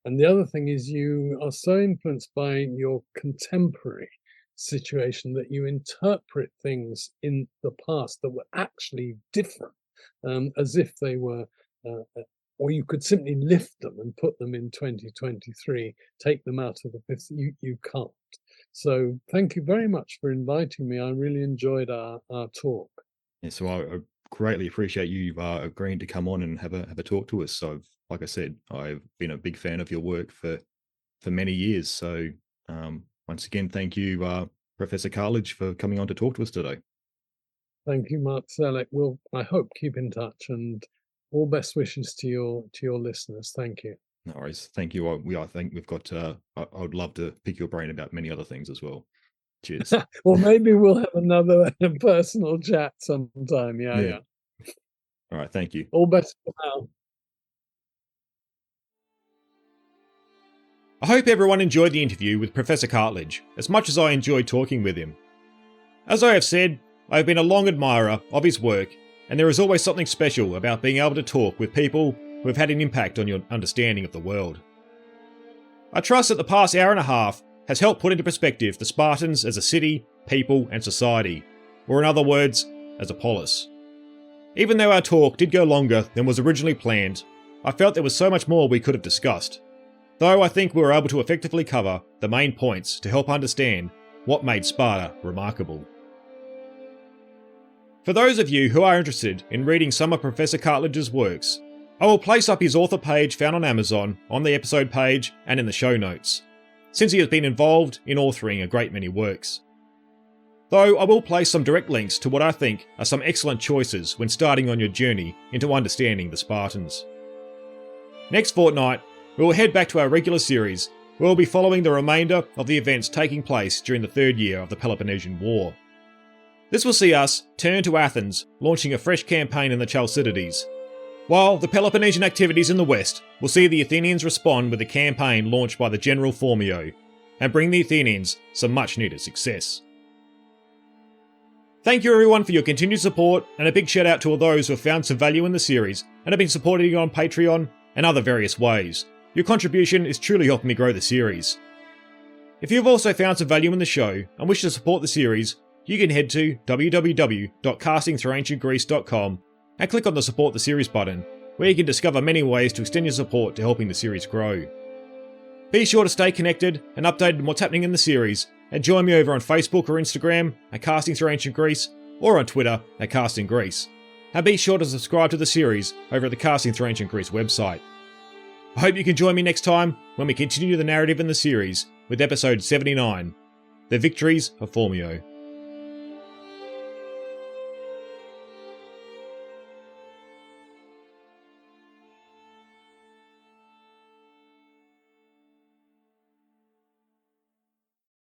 And the other thing is you are so influenced by your contemporary situation that you interpret things in the past that were actually different, as if they were, or you could simply lift them and put them in 2023, take them out of the fifth. You can't. So thank you very much for inviting me. I really enjoyed our talk. Yeah, so I greatly appreciate you agreeing to come on and have a talk to us. So, like I said, I've been a big fan of your work for many years. So, once again, thank you, Professor Cartledge, for coming on to talk to us today. Thank you, Mark Selleck. We'll, I hope, keep in touch, and all best wishes to your listeners. Thank you. No worries. Thank you. I think we've got. I would love to pick your brain about many other things as well. Cheers. Well, maybe we'll have another personal chat sometime. Yeah. All right, thank you. All best for now. I hope everyone enjoyed the interview with Professor Cartledge as much as I enjoyed talking with him. As I have said, I have been a long admirer of his work, and there is always something special about being able to talk with people who have had an impact on your understanding of the world. I trust that the past hour and a half has helped put into perspective the Spartans as a city, people, and society, or in other words, as a polis. Even though our talk did go longer than was originally planned, I felt there was so much more we could have discussed, though I think we were able to effectively cover the main points to help understand what made Sparta remarkable. For those of you who are interested in reading some of Professor Cartledge's works, I will place up his author page found on Amazon on the episode page and in the show notes, since he has been involved in authoring a great many works. Though I will place some direct links to what I think are some excellent choices when starting on your journey into understanding the Spartans. Next fortnight, we will head back to our regular series, where we'll be following the remainder of the events taking place during the third year of the Peloponnesian War. This will see us turn to Athens, launching a fresh campaign in the Chalcidides, while the Peloponnesian activities in the west will see the Athenians respond with a campaign launched by the general Phormio, and bring the Athenians some much needed success. Thank you everyone for your continued support, and a big shout out to all those who have found some value in the series and have been supporting it on Patreon and other various ways. Your contribution is truly helping me grow the series. If you have also found some value in the show and wish to support the series, you can head to www.castingthroughancientgreece.com and click on the Support the Series button, where you can discover many ways to extend your support to helping the series grow. Be sure to stay connected and updated on what's happening in the series, and join me over on Facebook or Instagram at Casting Through Ancient Greece, or on Twitter at Casting Greece. And be sure to subscribe to the series over at the Casting Through Ancient Greece website. I hope you can join me next time when we continue the narrative in the series with episode 79, The Victories of Phormio.